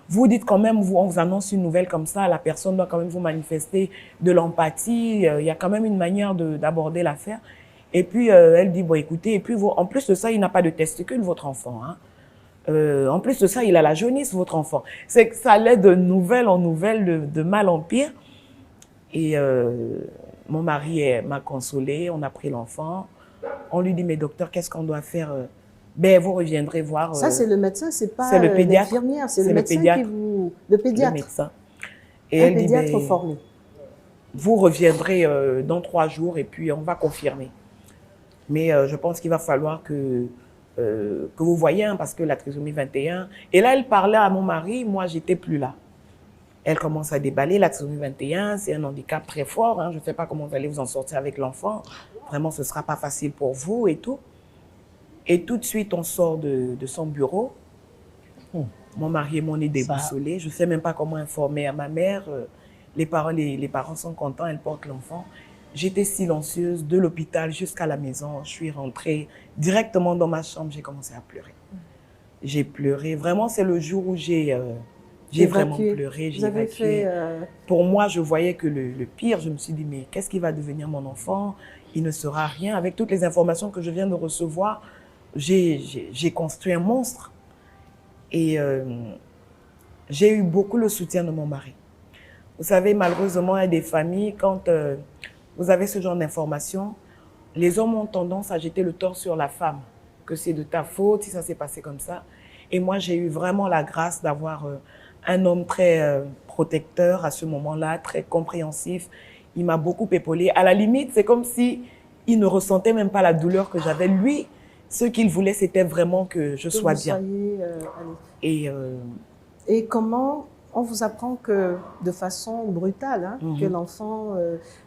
Speaker 3: Vous dites quand même, on vous annonce une nouvelle comme ça, la personne doit quand même vous manifester de l'empathie. Il y a quand même une manière d'aborder l'affaire. Et puis, elle dit, bon, écoutez, et puis, en plus de ça, il n'a pas de testicules, votre enfant, hein. En plus de ça, il a la jaunisse, votre enfant. C'est que ça allait de nouvelle en nouvelle, de mal en pire. Et mon mari m'a consolée, on a pris l'enfant. On lui dit, mais docteur, qu'est-ce qu'on doit faire? Ben, vous reviendrez voir.
Speaker 1: Ça, c'est le médecin, c'est pas
Speaker 3: le pédiatre.
Speaker 1: L'infirmière, c'est le médecin qui vous... Le pédiatre.
Speaker 3: Le médecin. Et
Speaker 1: un
Speaker 3: elle
Speaker 1: pédiatre
Speaker 3: dit,
Speaker 1: formé.
Speaker 3: Vous reviendrez dans 3 jours et puis on va confirmer. Mais je pense qu'il va falloir que vous voyez, hein, parce que la trisomie 21... Et là, elle parlait à mon mari, moi, j'étais plus là. Elle commence à déballer, la trisomie 21, c'est un handicap très fort. Hein, je ne sais pas comment vous allez vous en sortir avec l'enfant. Vraiment, ce ne sera pas facile pour vous et tout. Et tout de suite, on sort de son bureau. Mon mari et moi, on est déboussolés. Je ne sais même pas comment informer à ma mère. Les parents sont contents, elle porte l'enfant. J'étais silencieuse de l'hôpital jusqu'à la maison. Je suis rentrée directement dans ma chambre, j'ai commencé à pleurer. J'ai pleuré. Vraiment, c'est le jour où j'ai vraiment pleuré, j'ai évacué. Pour moi, je voyais que le pire, je me suis dit, mais qu'est-ce qui va devenir mon enfant? Il ne sera rien. Avec toutes les informations que je viens de recevoir, j'ai construit un monstre. Et j'ai eu beaucoup le soutien de mon mari. Vous savez, malheureusement, il y a des familles, quand vous avez ce genre d'informations, les hommes ont tendance à jeter le tort sur la femme, que c'est de ta faute si ça s'est passé comme ça. Et moi, j'ai eu vraiment la grâce d'avoir un homme très protecteur à ce moment-là, très compréhensif. Il m'a beaucoup épaulé. À la limite, c'est comme si il ne ressentait même pas la douleur que j'avais. Lui, ce qu'il voulait, c'était vraiment que je sois bien.
Speaker 1: Et comment on vous apprend que, de façon brutale, hein, que l'enfant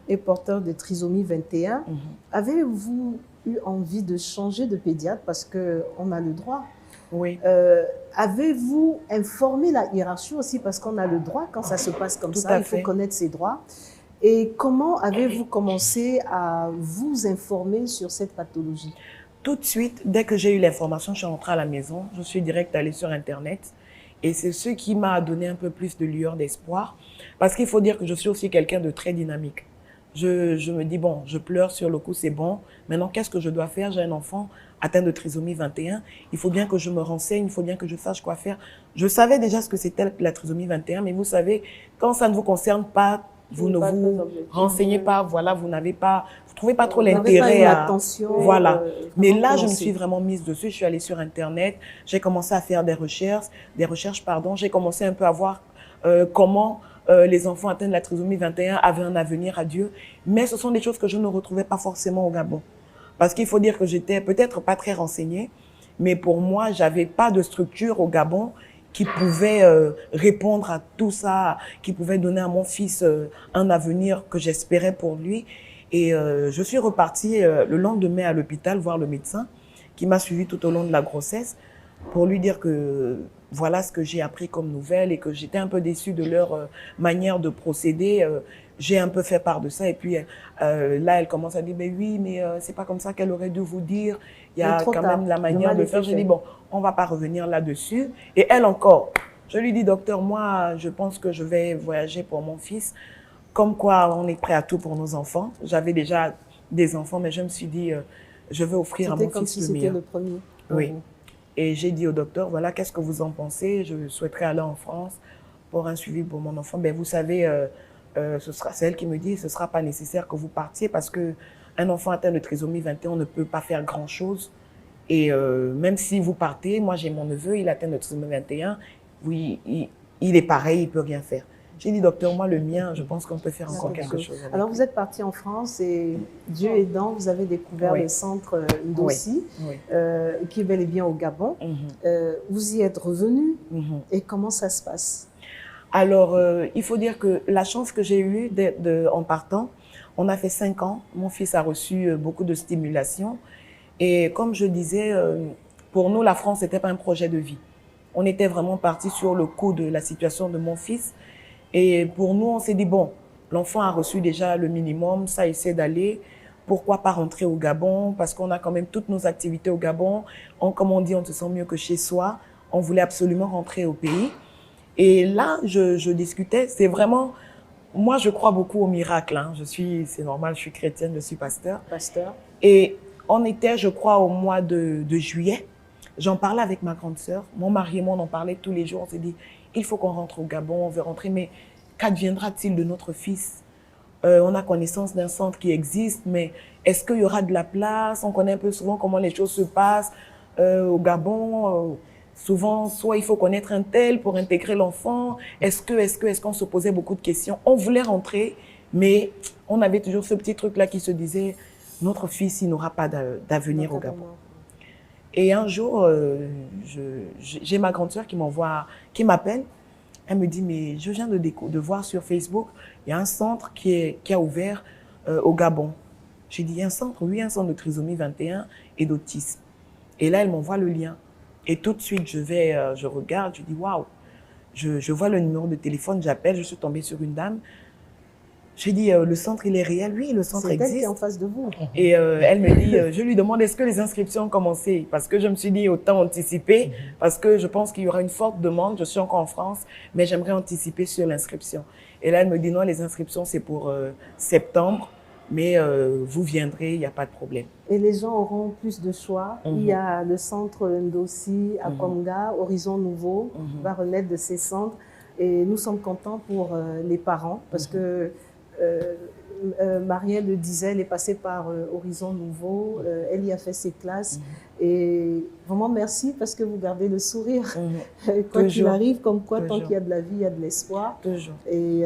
Speaker 1: est porteur de trisomie 21. Avez-vous eu envie de changer de pédiatre parce qu'on a le droit?
Speaker 3: Oui.
Speaker 1: Avez-vous informé la hiérarchie aussi parce qu'on a le droit quand ça se passe comme ça, il faut connaître ses droits. Et comment avez-vous commencé à vous informer sur cette pathologie?
Speaker 3: Tout de suite, dès que j'ai eu l'information, je suis rentrée à la maison, je suis direct allée sur Internet. Et c'est ce qui m'a donné un peu plus de lueur d'espoir. Parce qu'il faut dire que je suis aussi quelqu'un de très dynamique. Je me dis, bon, je pleure sur le coup, c'est bon. Maintenant, qu'est-ce que je dois faire? J'ai un enfant atteint de trisomie 21. Il faut bien que je me renseigne, il faut bien que je sache quoi faire. Je savais déjà ce que c'était la trisomie 21, mais vous savez, quand ça ne vous concerne pas, vous ne vous renseignez pas, voilà, vous trouvez pas trop l'intérêt à... Voilà. Mais là, je me suis vraiment mise dessus, je suis allée sur Internet, j'ai commencé à faire des recherches, j'ai commencé un peu à voir comment les enfants atteints de la trisomie 21 avaient un avenir à Dieu. Mais ce sont des choses que je ne retrouvais pas forcément au Gabon. Parce qu'il faut dire que j'étais peut-être pas très renseignée, mais pour moi, j'avais pas de structure au Gabon qui pouvait répondre à tout ça, qui pouvait donner à mon fils un avenir que j'espérais pour lui. Et je suis repartie le lendemain à l'hôpital voir le médecin qui m'a suivi tout au long de la grossesse pour lui dire que voilà ce que j'ai appris comme nouvelle et que j'étais un peu déçue de leur manière de procéder. J'ai un peu fait part de ça et puis là, elle commence à dire « mais oui, mais c'est pas comme ça qu'elle aurait dû vous dire. Il y a quand même la manière de faire. » J'ai dit « bon, on va pas revenir là-dessus. » Et elle encore, je lui dis « docteur, moi, je pense que je vais voyager pour mon fils. » Comme quoi, on est prêt à tout pour nos enfants. J'avais déjà des enfants, mais je me suis dit je vais offrir à mon fils le meilleur.
Speaker 1: C'était le premier.
Speaker 3: Oui. Et j'ai dit au docteur, voilà, qu'est-ce que vous en pensez? Je souhaiterais aller en France pour un suivi pour mon enfant. Ben, vous savez, c'est elle qui me dit, ce ne sera pas nécessaire que vous partiez parce qu'un enfant atteint de trisomie 21, on ne peut pas faire grand-chose. Et même si vous partez, moi j'ai mon neveu, il atteint de trisomie 21, oui, il est pareil, il ne peut rien faire. J'ai dit, docteur, moi, le mien, je pense qu'on peut faire encore quelque chose.
Speaker 1: Alors, vous êtes parti en France et, Dieu aidant, vous avez découvert le centre Ndossi, qui est bel et bien au Gabon. Vous y êtes revenu et comment ça se passe?
Speaker 3: Alors, il faut dire que la chance que j'ai eue en partant, on a fait 5 ans. Mon fils a reçu beaucoup de stimulation. Et comme je disais, pour nous, la France n'était pas un projet de vie. On était vraiment parti sur le coup de la situation de mon fils. Et pour nous, on s'est dit, bon, l'enfant a reçu déjà le minimum, ça essaie d'aller. Pourquoi pas rentrer au Gabon? Parce qu'on a quand même toutes nos activités au Gabon. Comme on dit, on se sent mieux que chez soi. On voulait absolument rentrer au pays. Et là, je discutais, c'est vraiment... Moi, je crois beaucoup au miracle. Hein. C'est normal, je suis chrétienne, je suis pasteur. Et on était, je crois, au mois de juillet. J'en parlais avec ma grande sœur. Mon mari et moi, on en parlait tous les jours. On s'est dit, il faut qu'on rentre au Gabon, on veut rentrer. Mais qu'adviendra-t-il de notre fils? On a connaissance d'un centre qui existe, mais est-ce qu'il y aura de la place? On connaît un peu souvent comment les choses se passent au Gabon. Souvent, soit il faut connaître un tel pour intégrer l'enfant. Est-ce qu'on se posait beaucoup de questions? On voulait rentrer, mais on avait toujours ce petit truc-là qui se disait, notre fils, il n'aura pas d'avenir au Gabon. Et un jour, j'ai ma grande sœur qui m'appelle. Elle me dit, mais je viens de voir sur Facebook, il y a un centre qui a ouvert au Gabon. J'ai dit, un centre? Oui, un centre de trisomie 21 et d'autisme. Et là, elle m'envoie le lien. Et tout de suite, je regarde, je dis, waouh. Je vois le numéro de téléphone, j'appelle, je suis tombée sur une dame. J'ai dit, le centre, il est réel? Oui, le centre existe.
Speaker 1: C'est elle qui est en face de vous.
Speaker 3: Et elle me dit, je lui demande, est-ce que les inscriptions ont commencé? Parce que je me suis dit, autant anticiper, parce que je pense qu'il y aura une forte demande. Je suis encore en France, mais j'aimerais anticiper sur l'inscription. Et là, elle me dit, non, les inscriptions, c'est pour septembre, mais vous viendrez, il n'y a pas de problème.
Speaker 1: Et les gens auront plus de choix. Il y a le centre Ndossi à Komga, Horizon Nouveau, va renaître de ces centres. Et nous sommes contents pour les parents, parce que Marielle le disait, elle est passée par Horizon Nouveau, elle y a fait ses classes. Et vraiment merci parce que vous gardez le sourire. Quoi qu'il arrive, comme quoi, tant qu'il y a de la vie, il y a de l'espoir. Et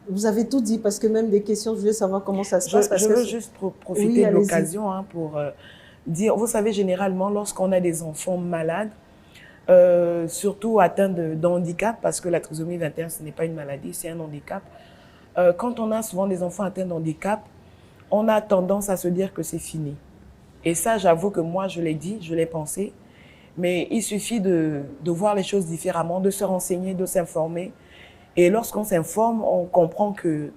Speaker 1: vous avez tout dit, parce que même des questions, je voulais savoir comment ça se passe.
Speaker 3: Je veux juste profiter de l'occasion pour dire, vous savez, généralement, lorsqu'on a des enfants malades, surtout atteints de handicap, parce que la trisomie 21, ce n'est pas une maladie, c'est un handicap. Quand on a souvent des enfants atteints de handicap, on a tendance à se dire que c'est fini. Et ça, j'avoue que moi, je l'ai dit, je l'ai pensé. Mais il suffit de voir les choses différemment, de se renseigner, de s'informer. Et lorsqu'on s'informe, on comprend que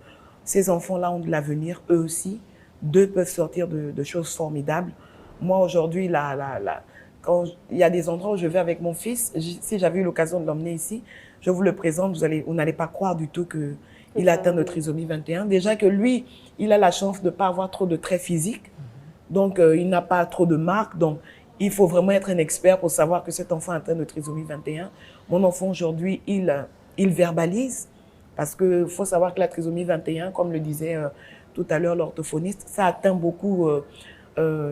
Speaker 3: ces enfants-là ont de l'avenir, eux aussi. D'eux peuvent sortir de choses formidables. Moi, aujourd'hui, quand il y a des endroits où je vais avec mon fils, si j'avais eu l'occasion de l'emmener ici, je vous le présente, vous n'allez pas croire du tout qu'il atteint de trisomie 21. Déjà que lui, il a la chance de ne pas avoir trop de traits physiques. Donc, il n'a pas trop de marques. Donc, il faut vraiment être un expert pour savoir que cet enfant atteint de trisomie 21. Mon enfant, aujourd'hui, il verbalise. Parce qu'il faut savoir que la trisomie 21, comme le disait tout à l'heure l'orthophoniste, ça atteint beaucoup...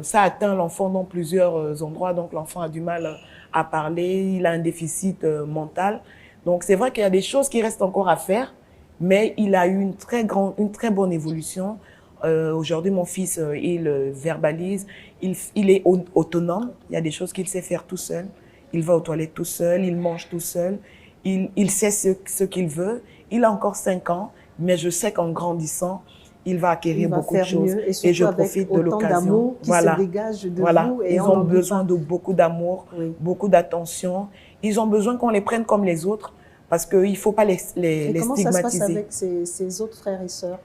Speaker 3: ça atteint l'enfant dans plusieurs endroits. Donc, l'enfant a du mal à parler. Il a un déficit mental. Donc, c'est vrai qu'il y a des choses qui restent encore à faire. Mais il a eu une très bonne évolution. Aujourd'hui, mon fils, il verbalise, il est autonome. Il y a des choses qu'il sait faire tout seul. Il va aux toilettes tout seul, il mange tout seul. Il sait ce qu'il veut. Il a encore 5 ans, mais je sais qu'en grandissant, il va acquérir beaucoup de choses.
Speaker 1: Mieux,
Speaker 3: et je profite de l'occasion.
Speaker 1: Qui se dégage de vous. Et
Speaker 3: ils ont besoin de beaucoup d'amour, beaucoup d'attention. Ils ont besoin qu'on les prenne comme les autres parce qu'il ne faut pas les stigmatiser.
Speaker 1: Comment ça se passe avec ses autres frères et sœurs?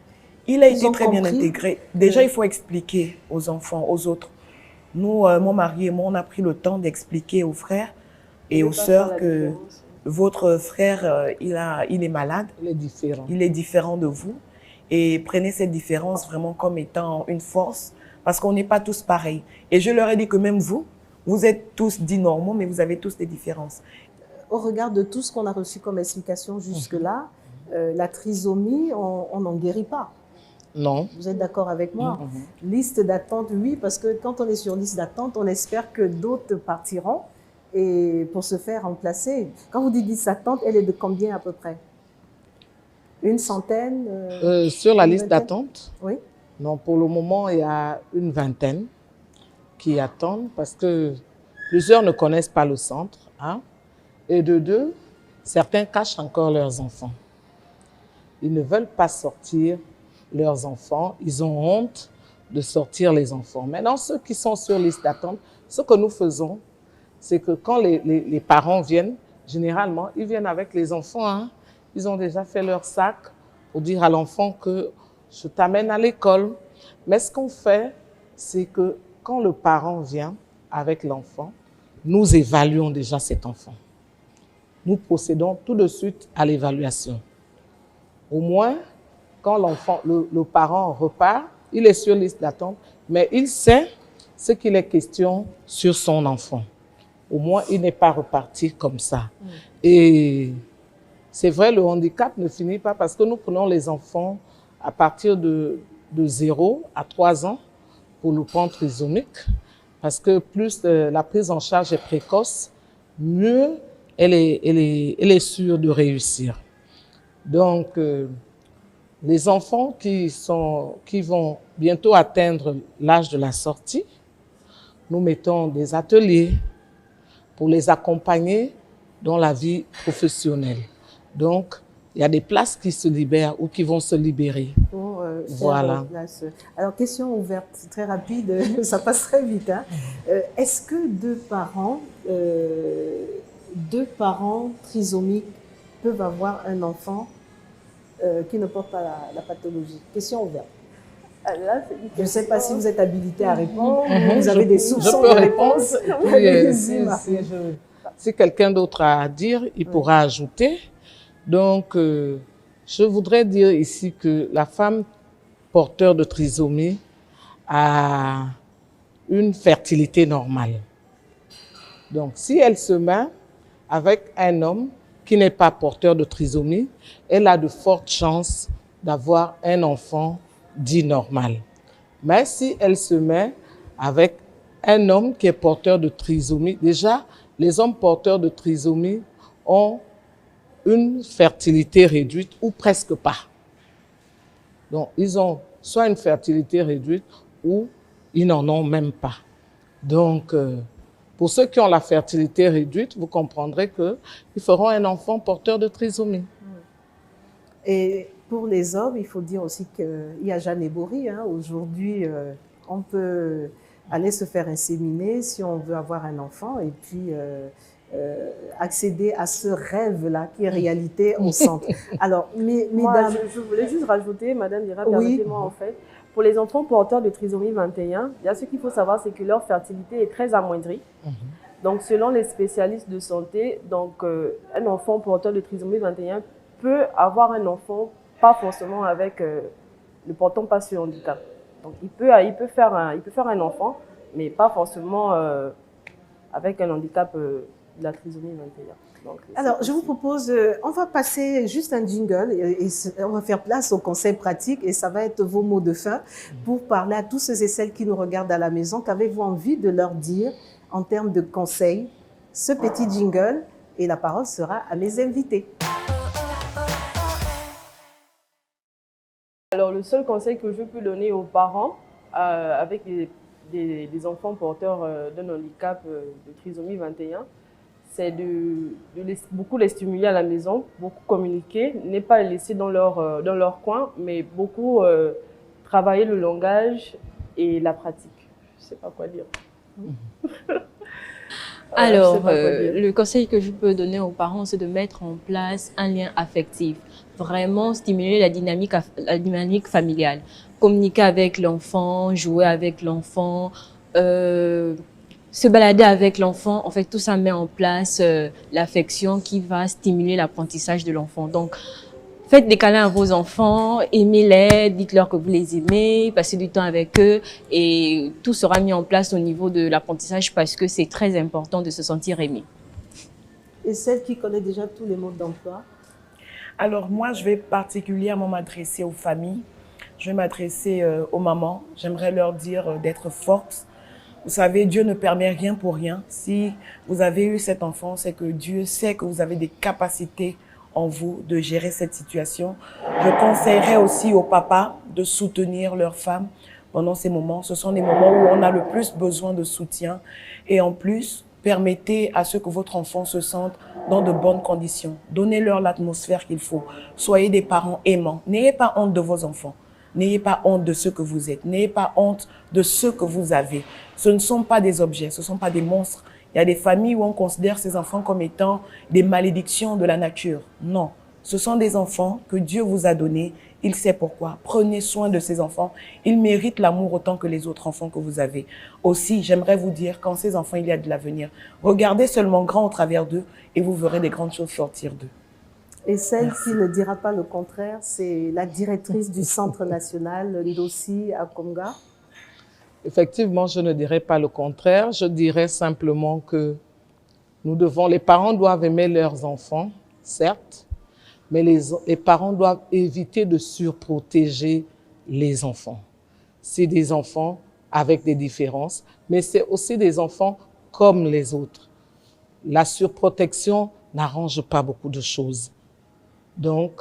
Speaker 3: Il a été très bien intégré. Déjà, il faut expliquer aux enfants, aux autres. Nous, mon mari et moi, on a pris le temps d'expliquer aux frères et aux sœurs que votre frère, il est malade.
Speaker 2: Il est différent.
Speaker 3: Il est différent de vous. Et prenez cette différence vraiment comme étant une force parce qu'on n'est pas tous pareils. Et je leur ai dit que même vous êtes tous dits normaux, mais vous avez tous des différences.
Speaker 1: Au regard de tout ce qu'on a reçu comme explication jusque-là, la trisomie, on n'en guérit pas.
Speaker 2: Non.
Speaker 1: Vous êtes d'accord avec moi? Liste d'attente, oui, parce que quand on est sur liste d'attente, on espère que d'autres partiront et pour se faire remplacer. Quand vous dites liste d'attente, elle est de combien à peu près? Une centaine?
Speaker 2: Sur la liste d'attente?
Speaker 1: Oui.
Speaker 2: Non, pour le moment, il y a une vingtaine qui attendent parce que plusieurs ne connaissent pas le centre. Hein? Et de deux, certains cachent encore leurs enfants. Ils ne veulent pas sortir leurs enfants. Ils ont honte de sortir les enfants. Maintenant, ceux qui sont sur liste d'attente, ce que nous faisons, c'est que quand les parents viennent, généralement, ils viennent avec les enfants. Hein? Ils ont déjà fait leur sac pour dire à l'enfant que je t'amène à l'école. Mais ce qu'on fait, c'est que quand le parent vient avec l'enfant, nous évaluons déjà cet enfant. Nous procédons tout de suite à l'évaluation. Au moins, quand l'enfant, le parent repart, il est sur liste d'attente, mais il sait ce qu'il est question sur son enfant. Au moins, il n'est pas reparti comme ça. Et c'est vrai, le handicap ne finit pas parce que nous prenons les enfants à partir de 0 à 3 ans pour le pan trisomique, parce que plus la prise en charge est précoce, mieux elle est sûre de réussir. Donc, les enfants qui vont bientôt atteindre l'âge de la sortie, nous mettons des ateliers pour les accompagner dans la vie professionnelle. Donc, il y a des places qui se libèrent ou qui vont se libérer. Voilà.
Speaker 1: Alors, question ouverte, très rapide, ça passe très vite. Hein. Est-ce que deux parents trisomiques peuvent avoir un enfant qui ne porte pas la pathologie? Question ouverte.
Speaker 4: Là,
Speaker 1: je ne sais pas si vous êtes habilité à répondre, vous avez des soupçons
Speaker 2: de
Speaker 1: réponse.
Speaker 2: Si quelqu'un d'autre a à dire, il pourra ajouter. Donc, je voudrais dire ici que la femme porteur de trisomie a une fertilité normale. Donc, si elle se met avec un homme qui n'est pas porteur de trisomie, elle a de fortes chances d'avoir un enfant dit normal. Mais si elle se met avec un homme qui est porteur de trisomie, déjà, les hommes porteurs de trisomie ont une fertilité réduite ou presque pas. Donc, ils ont soit une fertilité réduite ou ils n'en ont même pas. Donc, pour ceux qui ont la fertilité réduite, vous comprendrez qu'ils feront un enfant porteur de trisomie.
Speaker 1: Et pour les hommes, il faut dire aussi qu'il y a Jeanne Ebory. Hein. Aujourd'hui, on peut aller se faire inséminer si on veut avoir un enfant et puis accéder à ce rêve-là qui est réalité au centre. Alors, mesdames...
Speaker 4: Je voulais juste rajouter, Madame Dira, permettez-moi en fait, pour les enfants porteurs de trisomie 21, il y a ce qu'il faut savoir, c'est que leur fertilité est très amoindrie. Donc, selon les spécialistes de santé, donc, un enfant porteur de trisomie 21 peut avoir un enfant, pas forcément avec ne portant pas ce handicap. Donc, il peut faire un enfant, mais pas forcément avec un handicap de la trisomie 21. Donc,
Speaker 1: alors, je vous propose, on va passer juste un jingle et on va faire place au conseil pratique et ça va être vos mots de fin pour parler à tous ceux et celles qui nous regardent à la maison. Qu'avez-vous envie de leur dire en termes de conseils? Ce petit jingle et la parole sera à mes invités.
Speaker 4: Alors, le seul conseil que je peux donner aux parents avec des enfants porteurs d'un handicap de trisomie 21, c'est de beaucoup les stimuler à la maison, beaucoup communiquer, ne pas les laisser dans leur coin, mais beaucoup travailler le langage et la pratique. Je ne sais pas quoi dire.
Speaker 5: Alors,
Speaker 4: je sais pas quoi dire.
Speaker 5: le conseil que je peux donner aux parents, c'est de mettre en place un lien affectif. Vraiment stimuler la dynamique familiale. Communiquer avec l'enfant, jouer avec l'enfant, se balader avec l'enfant. En fait, tout ça met en place l'affection qui va stimuler l'apprentissage de l'enfant. Donc, faites des câlins à vos enfants, aimez-les, dites-leur que vous les aimez, passez du temps avec eux et tout sera mis en place au niveau de l'apprentissage parce que c'est très important de se sentir aimé.
Speaker 1: Et celle qui connaît déjà tous les modes d'emploi?
Speaker 3: Alors moi, je vais particulièrement m'adresser aux familles. Je vais m'adresser aux mamans. J'aimerais leur dire d'être fortes. Vous savez, Dieu ne permet rien pour rien. Si vous avez eu cet enfant, c'est que Dieu sait que vous avez des capacités en vous de gérer cette situation. Je conseillerais aussi aux papas de soutenir leurs femmes pendant ces moments. Ce sont des moments où on a le plus besoin de soutien. Et en plus, permettez à ce que votre enfant se sente dans de bonnes conditions. Donnez-leur l'atmosphère qu'il faut. Soyez des parents aimants. N'ayez pas honte de vos enfants. N'ayez pas honte de ce que vous êtes. N'ayez pas honte de ce que vous avez. Ce ne sont pas des objets, ce ne sont pas des monstres. Il y a des familles où on considère ces enfants comme étant des malédictions de la nature. Non, ce sont des enfants que Dieu vous a donnés. Il sait pourquoi. Prenez soin de ces enfants. Ils méritent l'amour autant que les autres enfants que vous avez. Aussi, j'aimerais vous dire, quand ces enfants, il y a de l'avenir, regardez seulement grand au travers d'eux et vous verrez des grandes choses sortir d'eux.
Speaker 1: Et celle qui ne dira pas le contraire, c'est la directrice du Centre national, Ndossi Akomga.
Speaker 2: Effectivement, je ne dirais pas le contraire. Je dirais simplement que les parents doivent aimer leurs enfants, certes, mais les parents doivent éviter de surprotéger les enfants. C'est des enfants avec des différences, mais c'est aussi des enfants comme les autres. La surprotection n'arrange pas beaucoup de choses. Donc,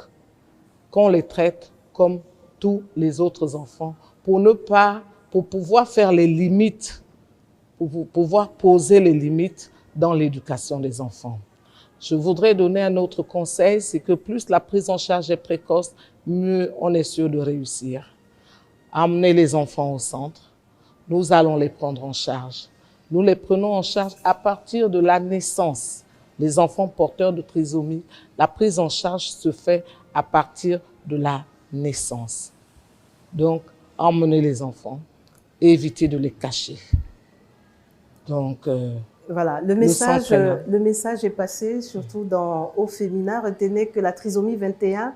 Speaker 2: qu'on les traite comme tous les autres enfants pour pouvoir faire les limites, pour pouvoir poser les limites dans l'éducation des enfants. Je voudrais donner un autre conseil, c'est que plus la prise en charge est précoce, mieux on est sûr de réussir. Amenez les enfants au centre, nous allons les prendre en charge. Nous les prenons en charge à partir de la naissance. Les enfants porteurs de trisomie, la prise en charge se fait à partir de la naissance. Donc, emmenez les enfants et évitez de les cacher. Donc,
Speaker 1: voilà, le message est passé, surtout au féminin. Retenez que la trisomie 21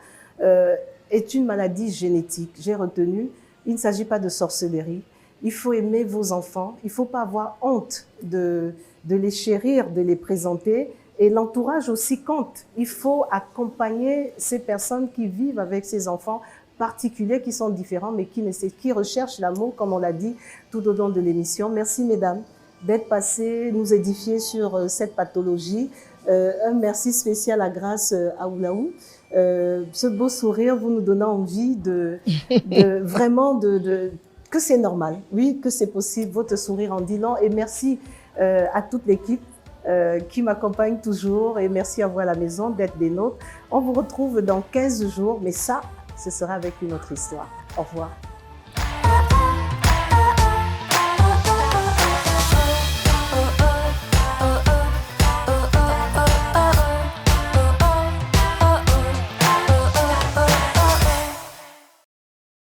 Speaker 1: est une maladie génétique. J'ai retenu, il ne s'agit pas de sorcellerie. Il faut aimer vos enfants. Il ne faut pas avoir honte de les chérir, de les présenter. Et l'entourage aussi compte. Il faut accompagner ces personnes qui vivent avec ces enfants particuliers qui sont différents, mais qui recherchent l'amour, comme on l'a dit tout au long de l'émission. Merci, mesdames, d'être passées, nous édifier sur cette pathologie. Un merci spécial à Grâce Aoulaou. Ce beau sourire vous nous donnez envie vraiment que c'est normal, oui, que c'est possible. Votre sourire en dit long. Et merci à toute l'équipe qui m'accompagne toujours. Et merci à vous à la maison d'être des nôtres. On vous retrouve dans 15 jours, mais ça, ce sera avec une autre histoire. Au revoir.